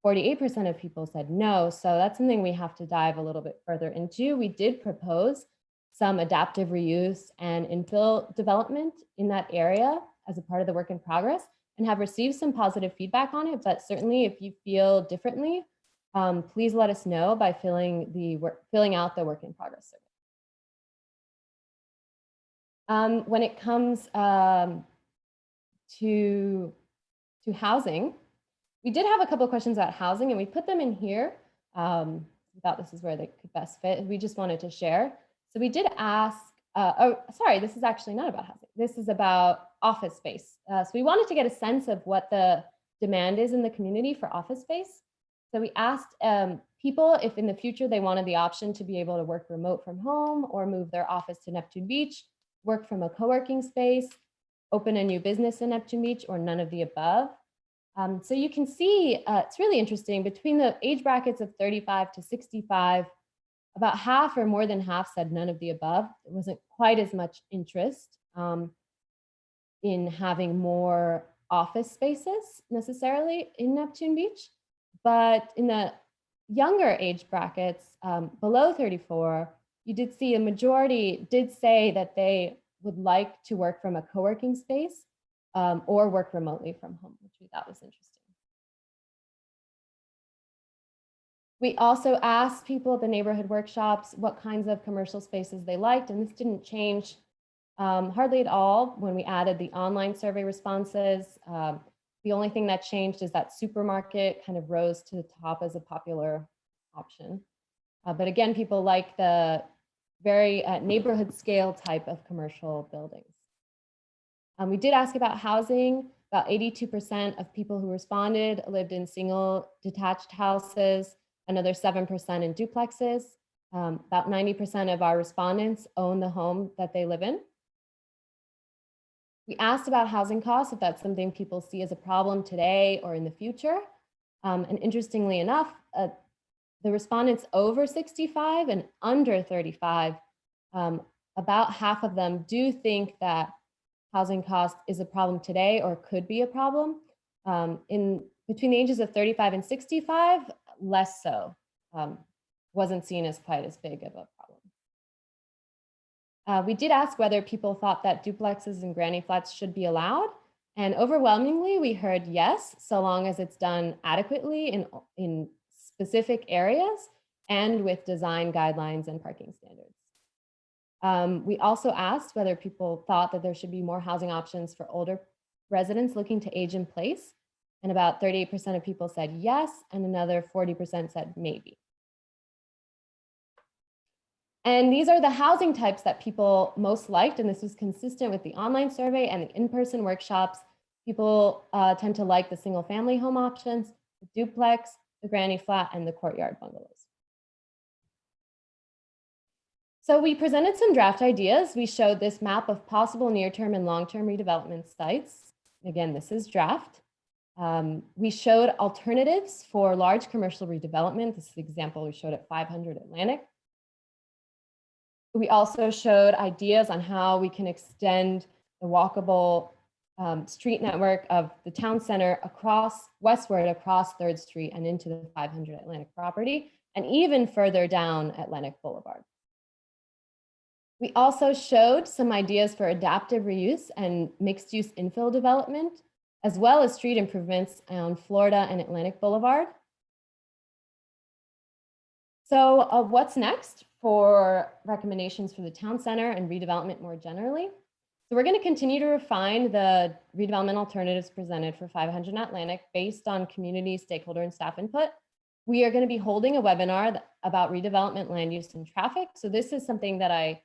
48% of people said no. So that's something we have to dive a little bit further into. We did propose some adaptive reuse and infill development in that area as a part of the work in progress, and have received some positive feedback on it. But certainly if you feel differently, please let us know by filling out the work in progress survey. When it comes to housing, we did have a couple of questions about housing, and we put them in here. We thought this is where they could best fit. We just wanted to share. So we did ask, oh, sorry, this is actually not about housing. This is about office space. So we wanted to get a sense of what the demand is in the community for office space. So we asked people if in the future they wanted the option to be able to work remote from home or move their office to Neptune Beach, work from a co-working space, open a new business in Neptune Beach, or none of the above. So you can see, it's really interesting, between the age brackets of 35 to 65, about half or more than half said none of the above. There wasn't quite as much interest in having more office spaces necessarily in Neptune Beach. But in the younger age brackets, below 34, you did see a majority did say that they would like to work from a co-working space or work remotely from home, which we thought was interesting. We also asked people at the neighborhood workshops what kinds of commercial spaces they liked, and this didn't change hardly at all when we added the online survey responses. The only thing that changed is that supermarket kind of rose to the top as a popular option. But again, people like the very neighborhood scale type of commercial buildings. We did ask about housing. About 82% of people who responded lived in single detached houses, another 7% in duplexes. About 90% of our respondents own the home that they live in. We asked about housing costs, if that's something people see as a problem today or in the future. And interestingly enough, the respondents over 65 and under 35, about half of them do think that housing cost is a problem today or could be a problem. Between the ages of 35 and 65, less so. Wasn't seen as quite as big of a problem. We did ask whether people thought that duplexes and granny flats should be allowed. And overwhelmingly, we heard yes, so long as it's done adequately in specific areas and with design guidelines and parking standards. We also asked whether people thought that there should be more housing options for older residents looking to age in place. And about 38% of people said yes, and another 40% said maybe. And these are the housing types that people most liked, and this was consistent with the online survey and the in-person workshops. People tend to like the single family home options, the duplex, the granny flat, and the courtyard bungalows. So we presented some draft ideas. We showed this map of possible near-term and long-term redevelopment sites. Again, this is draft. We showed alternatives for large commercial redevelopment. This is the example we showed at 500 Atlantic. We also showed ideas on how we can extend the walkable street network of the town center westward across 3rd Street and into the 500 Atlantic property, and even further down Atlantic Boulevard. We also showed some ideas for adaptive reuse and mixed-use infill development, as well as street improvements on Florida and Atlantic Boulevard. So what's next for recommendations for the town center and redevelopment more generally? So we're going to continue to refine the redevelopment alternatives presented for 500 Atlantic based on community, stakeholder, and staff input. We are going to be holding a webinar about redevelopment, land use, and traffic. So this is something that I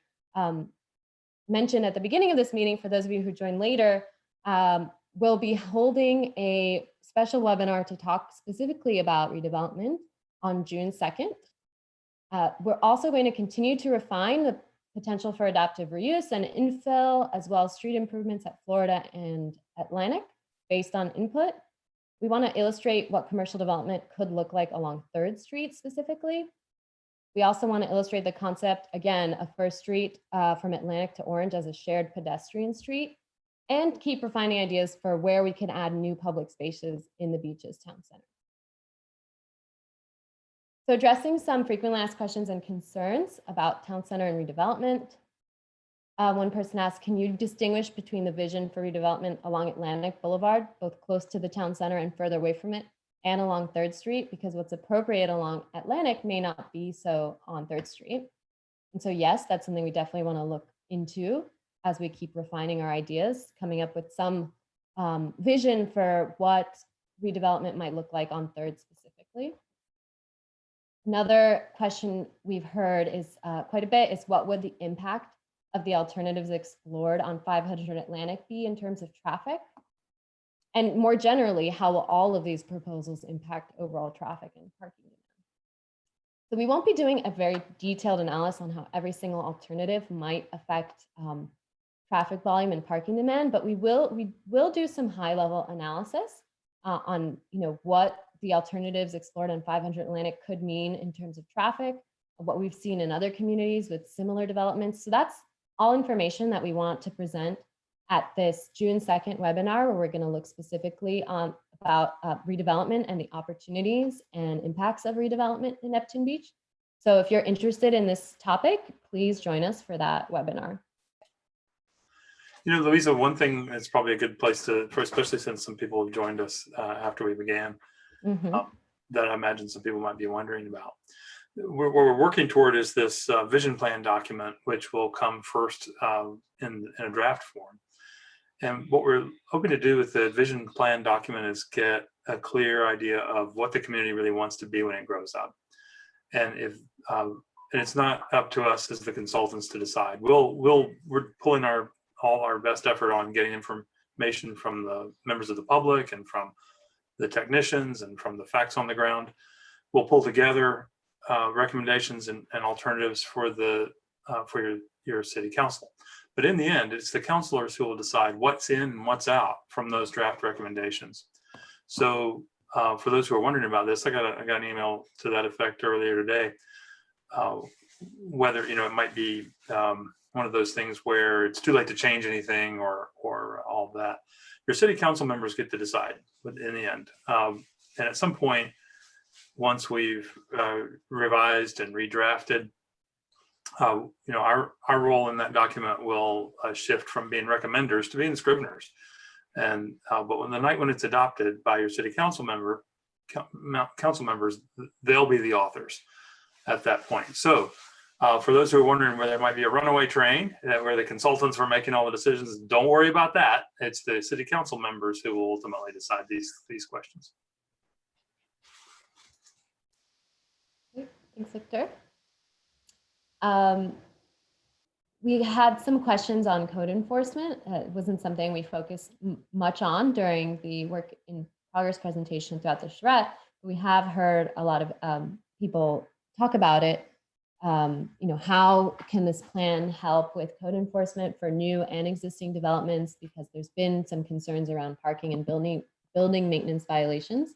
mentioned at the beginning of this meeting. For those of you who join later, we'll be holding a special webinar to talk specifically about redevelopment on June 2nd. We're also going to continue to refine the potential for adaptive reuse and infill, as well as street improvements at Florida and Atlantic based on input. We want to illustrate what commercial development could look like along 3rd Street specifically. We also want to illustrate the concept, again, of 1st Street from Atlantic to Orange as a shared pedestrian street, and keep refining ideas for where we can add new public spaces in the beaches town center. So addressing some frequently asked questions and concerns about town center and redevelopment. One person asked, can you distinguish between the vision for redevelopment along Atlantic Boulevard, both close to the town center and further away from it, and along 3rd Street? Because what's appropriate along Atlantic may not be so on 3rd Street. And so yes, that's something we definitely want to look into as we keep refining our ideas, coming up with some vision for what redevelopment might look like on 3rd specifically. Another question we've heard is quite a bit is what would the impact of the alternatives explored on 500 Atlantic be in terms of traffic? And more generally, how will all of these proposals impact overall traffic and parking demand? So we won't be doing a very detailed analysis on how every single alternative might affect traffic volume and parking demand, but we will do some high level analysis on what the alternatives explored on 500 Atlantic could mean in terms of traffic, what we've seen in other communities with similar developments. So that's all information that we want to present at this June 2nd webinar, where we're going to look specifically on about redevelopment and the opportunities and impacts of redevelopment in Neptune Beach. So if you're interested in this topic, please join us for that webinar. Louisa, one thing that's probably a good place to, especially since some people have joined us after we began, that I imagine some people might be wondering about. What we're working toward is this vision plan document, which will come first in a draft form. And what we're hoping to do with the vision plan document is get a clear idea of what the community really wants to be when it grows up. And if and it's not up to us as the consultants to decide. We're pulling all our best effort on getting information from the members of the public and from the technicians and from the facts on the ground. We'll pull together recommendations and alternatives for your city council. But in the end, it's the councilors who will decide what's in and what's out from those draft recommendations. So for those who are wondering about this, I got an email to that effect earlier today. Whether it might be one of those things where it's too late to change anything or all of that. Your city council members get to decide in the end. And at some point, once we've revised and redrafted, our role in that document will shift from being recommenders to being scriveners. And but when it's adopted by your city council members, they'll be the authors at that point. So for those who are wondering where there might be a runaway train, where the consultants were making all the decisions, don't worry about that. It's the city council members who will ultimately decide these questions. Thanks, Victor. We had some questions on code enforcement. It wasn't something we focused much on during the work in progress presentation throughout the charrette. We have heard a lot of people talk about it. How can this plan help with code enforcement for new and existing developments? Because there's been some concerns around parking and building maintenance violations.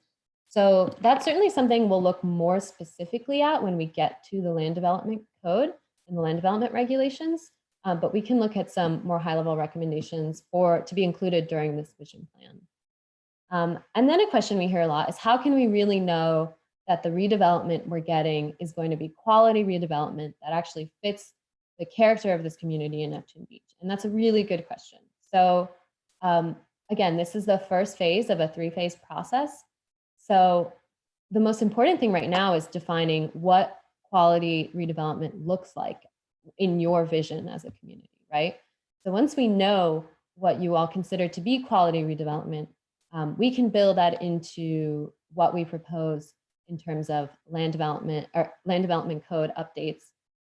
So that's certainly something we'll look more specifically at when we get to the land development code and the land development regulations. But we can look at some more high-level recommendations to be included during this vision plan. And then a question we hear a lot is how can we really know that the redevelopment we're getting is going to be quality redevelopment that actually fits the character of this community in Neptune Beach? And that's a really good question. So again, this is the first phase of a 3-phase process. So the most important thing right now is defining what quality redevelopment looks like in your vision as a community, right? So once we know what you all consider to be quality redevelopment, we can build that into what we propose in terms of land development code updates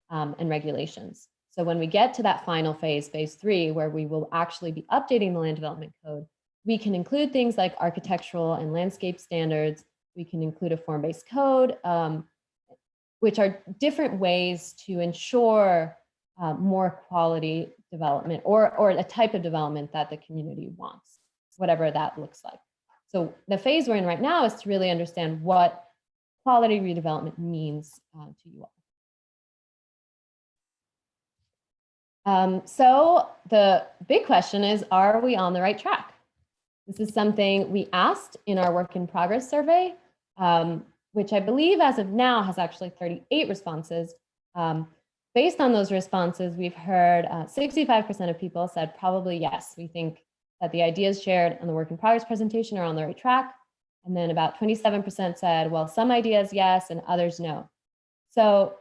and regulations. So when we get to that final phase, phase 3, where we will actually be updating the land development code, we can include things like architectural and landscape standards. We can include a form-based code, which are different ways to ensure more quality development or a type of development that the community wants, whatever that looks like. So the phase we're in right now is to really understand what quality redevelopment means to you all. So the big question is, are we on the right track? This is something we asked in our work in progress survey. What which I believe as of now has actually 38 responses. Based on those responses, we've heard 65% of people said probably yes. We think that the ideas shared on the work in progress presentation are on the right track. And then about 27% said, well, some ideas yes and others no. So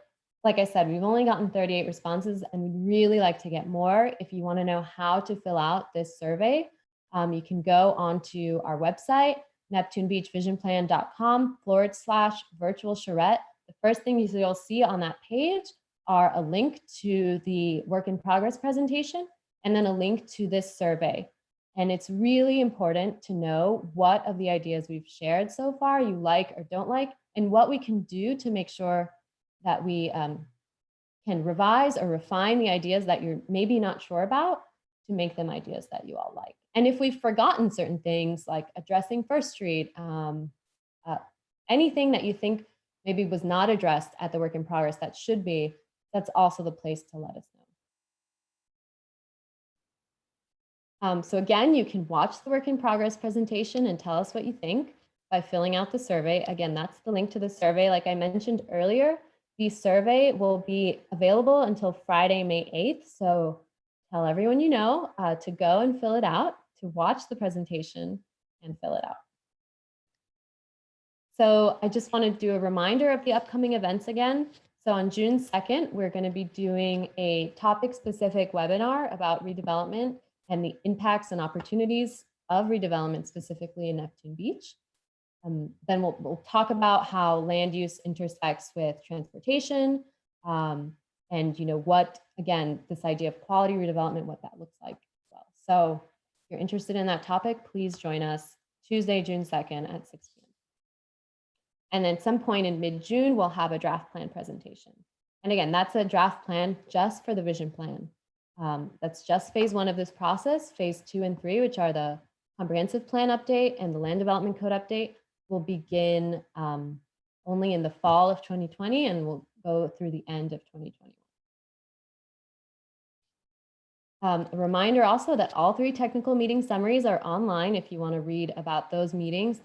like I said, we've only gotten 38 responses and we'd really like to get more. If you want to know how to fill out this survey, you can go onto our website, neptunebeachvisionplan.com/virtual charrette. The first thing you'll see on that page are a link to the work in progress presentation and then a link to this survey. And it's really important to know what of the ideas we've shared so far you like or don't like, and what we can do to make sure that we can revise or refine the ideas that you're maybe not sure about to make them ideas that you all like. And if we've forgotten certain things like addressing First Street, anything that you think maybe was not addressed at the work in progress that should be, that's also the place to let us know. So again, you can watch the work in progress presentation and tell us what you think by filling out the survey. Again, that's the link to the survey. Like I mentioned earlier, the survey will be available until Friday, May 8th. So tell everyone you know to go and fill it out, to watch the presentation and fill it out. So I just want to do a reminder of the upcoming events again. So on June 2nd, we're going to be doing a topic-specific webinar about redevelopment and the impacts and opportunities of redevelopment, specifically in Neptune Beach. Then we'll talk about how land use intersects with transportation, and what, again, this idea of quality redevelopment, what that looks like as well. So if you're interested in that topic, please join us Tuesday, June 2nd at 6 p.m. And then some point in mid-June, we'll have a draft plan presentation. And again, that's a draft plan just for the vision plan. That's just phase 1 of this process. Phase 2 and 3, which are the comprehensive plan update and the land development code update, will begin only in the fall of 2020 and will go through the end of 2021. A reminder also that all 3 technical meeting summaries are online if you want to read about those meetings.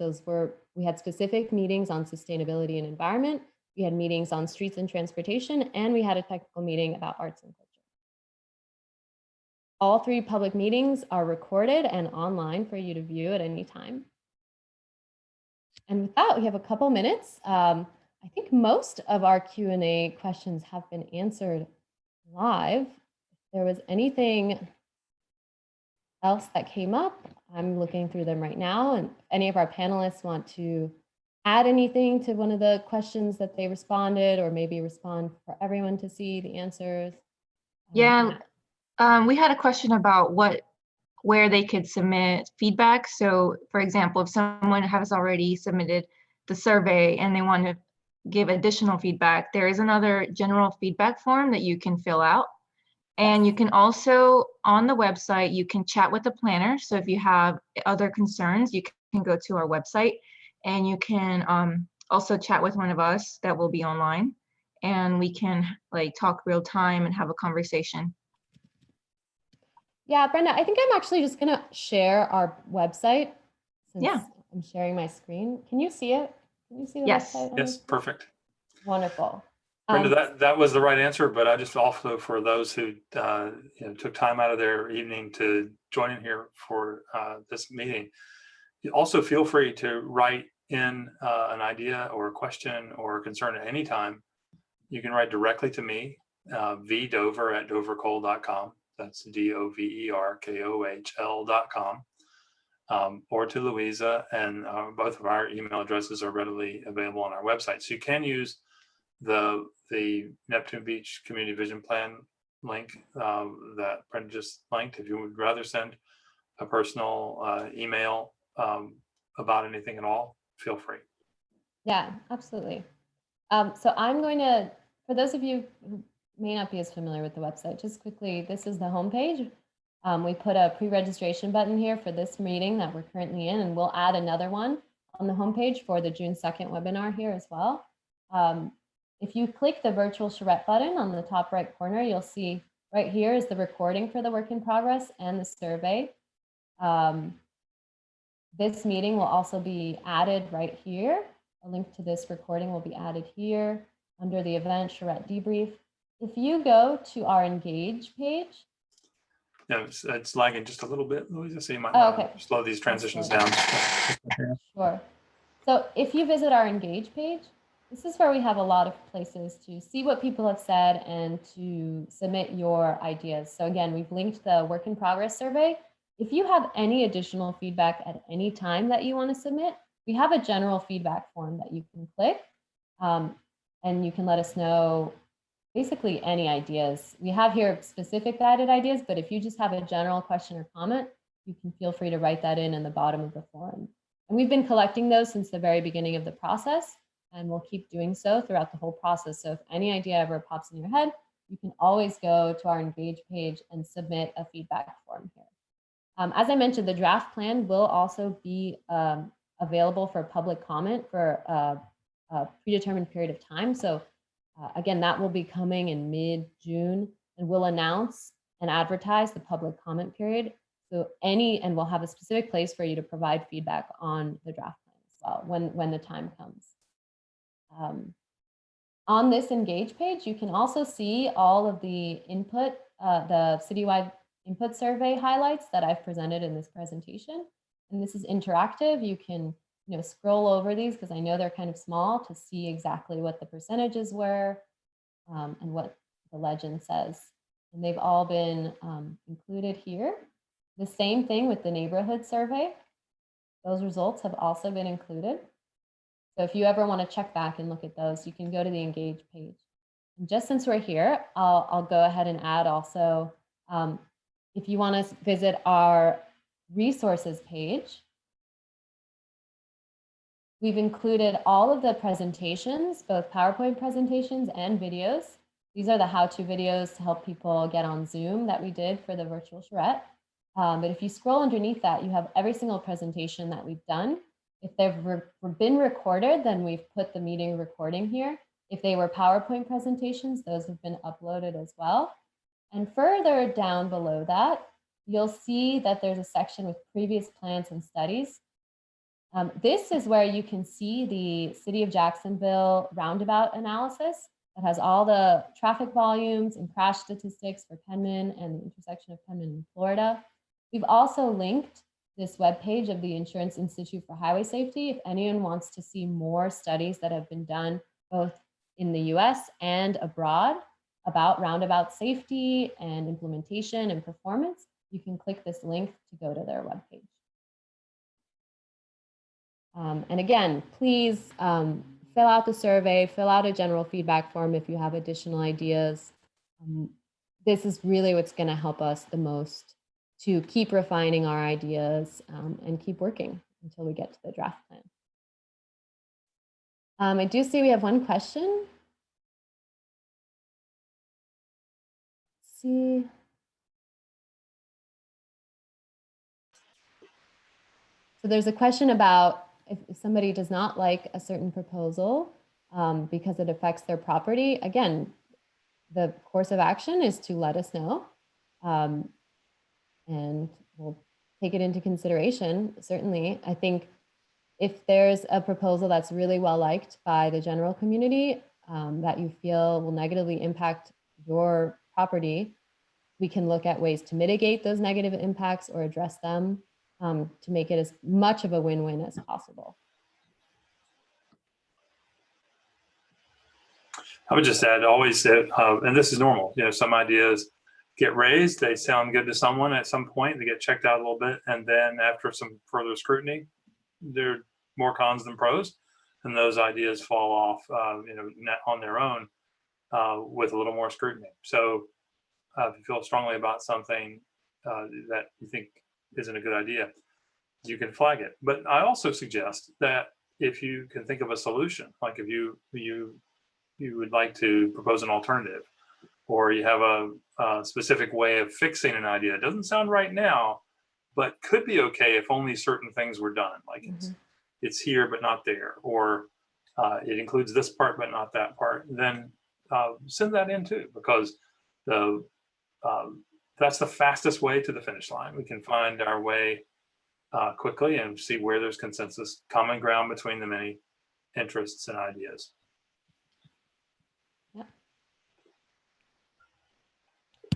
We had specific meetings on sustainability and environment, we had meetings on streets and transportation, and we had a technical meeting about arts and culture. All 3 public meetings are recorded and online for you to view at any time. And with that, we have a couple minutes. I think most of our Q&A questions have been answered live. If there was anything else that came up, I'm looking through them right now. And if any of our panelists want to add anything to one of the questions that they responded, or maybe respond for everyone to see the answers. Yeah, we had a question about where they could submit feedback. So for example, if someone has already submitted the survey and they want to give additional feedback, there is another general feedback form that you can fill out. And you can also, on the website, you can chat with the planner. So if you have other concerns, you can go to our website and you can also chat with one of us that will be online, and we can talk real time and have a conversation. Yeah, Brenda, I think I'm actually just going to share our website since Yeah. I'm sharing my screen. Can you see it? Can you see the Yes. website? Yes, perfect. Wonderful. Brenda, that was the right answer, but I just also, for those who took time out of their evening to join in here for this meeting, you also feel free to write in an idea or a question or a concern at any time. You can write directly to me, vdover@dovercoal.com. That's DOVERKOHL.com, or to Louisa, and both of our email addresses are readily available on our website. So you can use the Neptune Beach Community Vision Plan link that Brenda just linked. If you would rather send a personal email about anything at all, feel free. Yeah, absolutely. So I'm going to, for those of you who may not be as familiar with the website, just quickly, this is the homepage. We put a pre-registration button here for this meeting that we're currently in, and we'll add another one on the homepage for the June 2nd webinar here as well. If you click the virtual charrette button on the top right corner, you'll see right here is the recording for the work in progress and the survey. This meeting will also be added right here A link to this recording will be added here under the event Charrette Debrief. If you go to our Engage page. Yeah, it's lagging just a little bit, Louisa, so you might Oh, want to okay. slow these transitions slow down. Sure. So if you visit our Engage page, this is where we have a lot of places to see what people have said and to submit your ideas. So again, we've linked the work in progress survey. If you have any additional feedback at any time that you want to submit, we have a general feedback form that you can click, and you can let us know basically any ideas. We have here specific guided ideas, but if you just have a general question or comment, you can feel free to write that in the bottom of the form. And we've been collecting those since the very beginning of the process, and we'll keep doing so throughout the whole process. So if any idea ever pops in your head, you can always go to our Engage page and submit a feedback form here. As I mentioned, the draft plan will also be available for public comment for a predetermined period of time. So again, that will be coming in mid-June, and we'll announce and advertise the public comment period. So and we'll have a specific place for you to provide feedback on the draft plan as well when the time comes. On this Engage page, you can also see all of the input, the citywide input survey highlights that I've presented in this presentation. And this is interactive. You can scroll over these because I know they're kind of small to see exactly what the percentages were and what the legend says. And they've all been included here. The same thing with the neighborhood survey. Those results have also been included. So if you ever want to check back and look at those, you can go to the Engage page. And just since we're here, I'll go ahead and add also, if you want to visit our resources page, we've included all of the presentations, both PowerPoint presentations and videos. These are the how-to videos to help people get on Zoom that we did for the virtual charrette. But if you scroll underneath that, you have every single presentation that we've done. If they've been recorded, then we've put the meeting recording here. If they were PowerPoint presentations, those have been uploaded as well. And further down below that, you'll see that there's a section with previous plans and studies. This is where you can see the City of Jacksonville roundabout analysis that has all the traffic volumes and crash statistics for Penman and the intersection of Penman and Florida. We've also linked this webpage of the Insurance Institute for Highway Safety if anyone wants to see more studies that have been done both in the US and abroad about roundabout safety and implementation and performance. You can click this link to go to their webpage. And again, please fill out the survey, fill out a general feedback form if you have additional ideas. This is really what's going to help us the most to keep refining our ideas and keep working until we get to the draft plan. I do see we have one question. Let's see. So there's a question about if somebody does not like a certain proposal because it affects their property. Again, the course of action is to let us know. And we'll take it into consideration, certainly. I think if there's a proposal that's really well liked by the general community that you feel will negatively impact your property, we can look at ways to mitigate those negative impacts or address them to make it as much of a win-win as possible. I would just add always that, and this is normal, some ideas get raised, they sound good to someone at some point, they get checked out a little bit, and then after some further scrutiny, there are more cons than pros, and those ideas fall off, on their own with a little more scrutiny. So if you feel strongly about something that you think isn't a good idea, you can flag it. But I also suggest that if you can think of a solution, like if you would like to propose an alternative, or you have a specific way of fixing an idea. It doesn't sound right now, but could be okay if only certain things were done. Like it's here, but not there, or it includes this part, but not that part. Then send that in too, because that's the fastest way to the finish line. We can find our way quickly and see where there's consensus, common ground between the many, interests and ideas.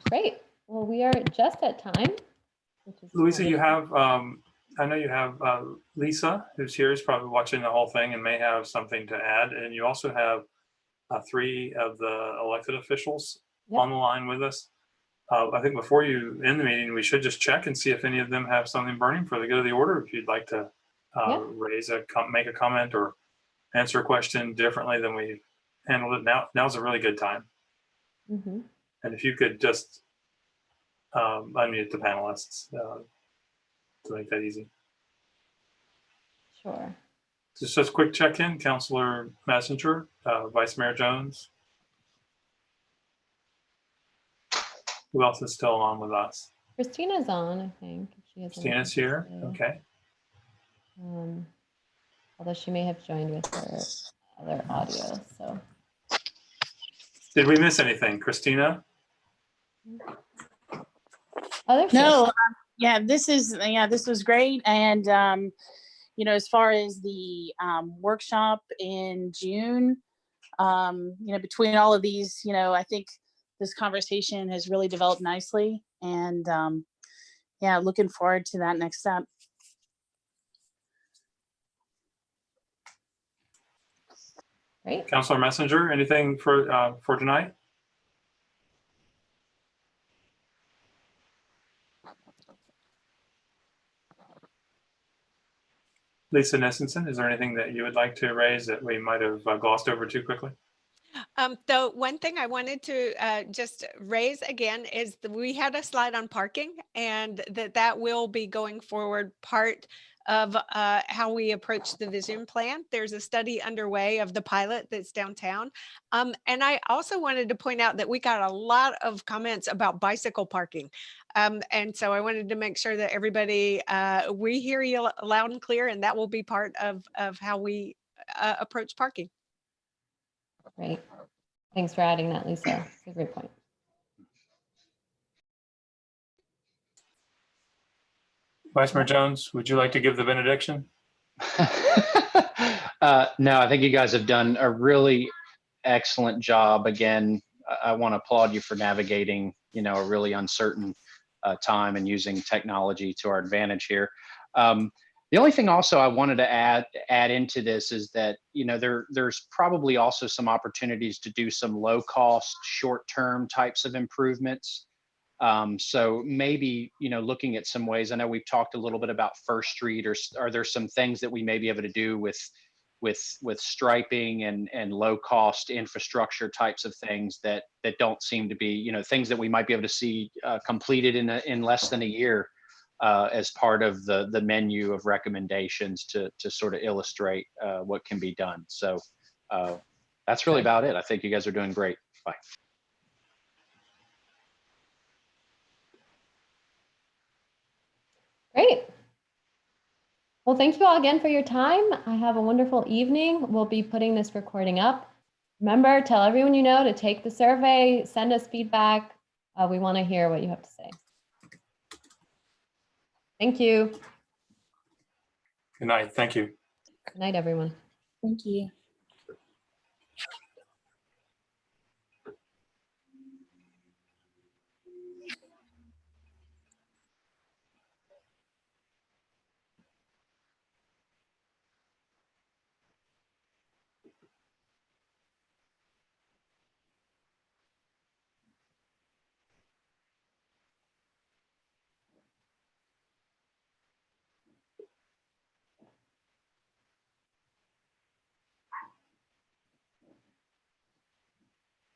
Great. Well, we are just at time, which is Louisa, fine. you have, I know you have Lisa, who's here, is probably watching the whole thing and may have something to add. And you also have 3 of the elected officials Yep. on the line with us. I think before you end the meeting, we should just check and see if any of them have something burning for the good of the order. If you'd like to make a comment or answer a question differently than we handled it, now's a really good time. Mm-hmm. And if you could just unmute the panelists to make that easy. Sure. Just a quick check-in, Councilor Messenger, Vice Mayor Jones. Who else is still on with us? Christina's on, I think. If she has Christina's anything to here, say. okay. Although she may have joined with her other audio, so. Did we miss anything, Christina? Oh, there she is. No, yeah, this was great. And, as far as the workshop in June, between all of these, I think this conversation has really developed nicely. And looking forward to that next step. Great. Councilor Messenger, anything for tonight? Lisa Nissenson, is there anything that you would like to raise that we might have glossed over too quickly? Though one thing I wanted to just raise again is that we had a slide on parking, and that will be going forward part of how we approach the vision plan. There's a study underway of the pilot that's downtown. And I also wanted to point out that we got a lot of comments about bicycle parking. And so I wanted to make sure that everybody, we hear you loud and clear, and that will be part of how we approach parking. Great. Thanks for adding that, Lisa. It's a great point. Vice Mayor Jones, would you like to give the benediction? No, I think you guys have done a really excellent job. Again, I want to applaud you for navigating, a really uncertain time and using technology to our advantage here. The only thing also I wanted to add into this is that, there's probably also some opportunities to do some low cost, short-term types of improvements. So maybe, looking at some ways, I know we've talked a little bit about First Street, or are there some things that we may be able to do with striping and low cost infrastructure types of things that don't seem to be, things that we might be able to see completed in less than a year as part of the menu of recommendations to sort of illustrate what can be done. So that's really about it. I think you guys are doing great. Bye. Great. Well, thank you all again for your time. I have a wonderful evening. We'll be putting this recording up. Remember, tell everyone you know to take the survey, send us feedback. We want to hear what you have to say. Thank you. Good night. Thank you. Good night, everyone. Thank you.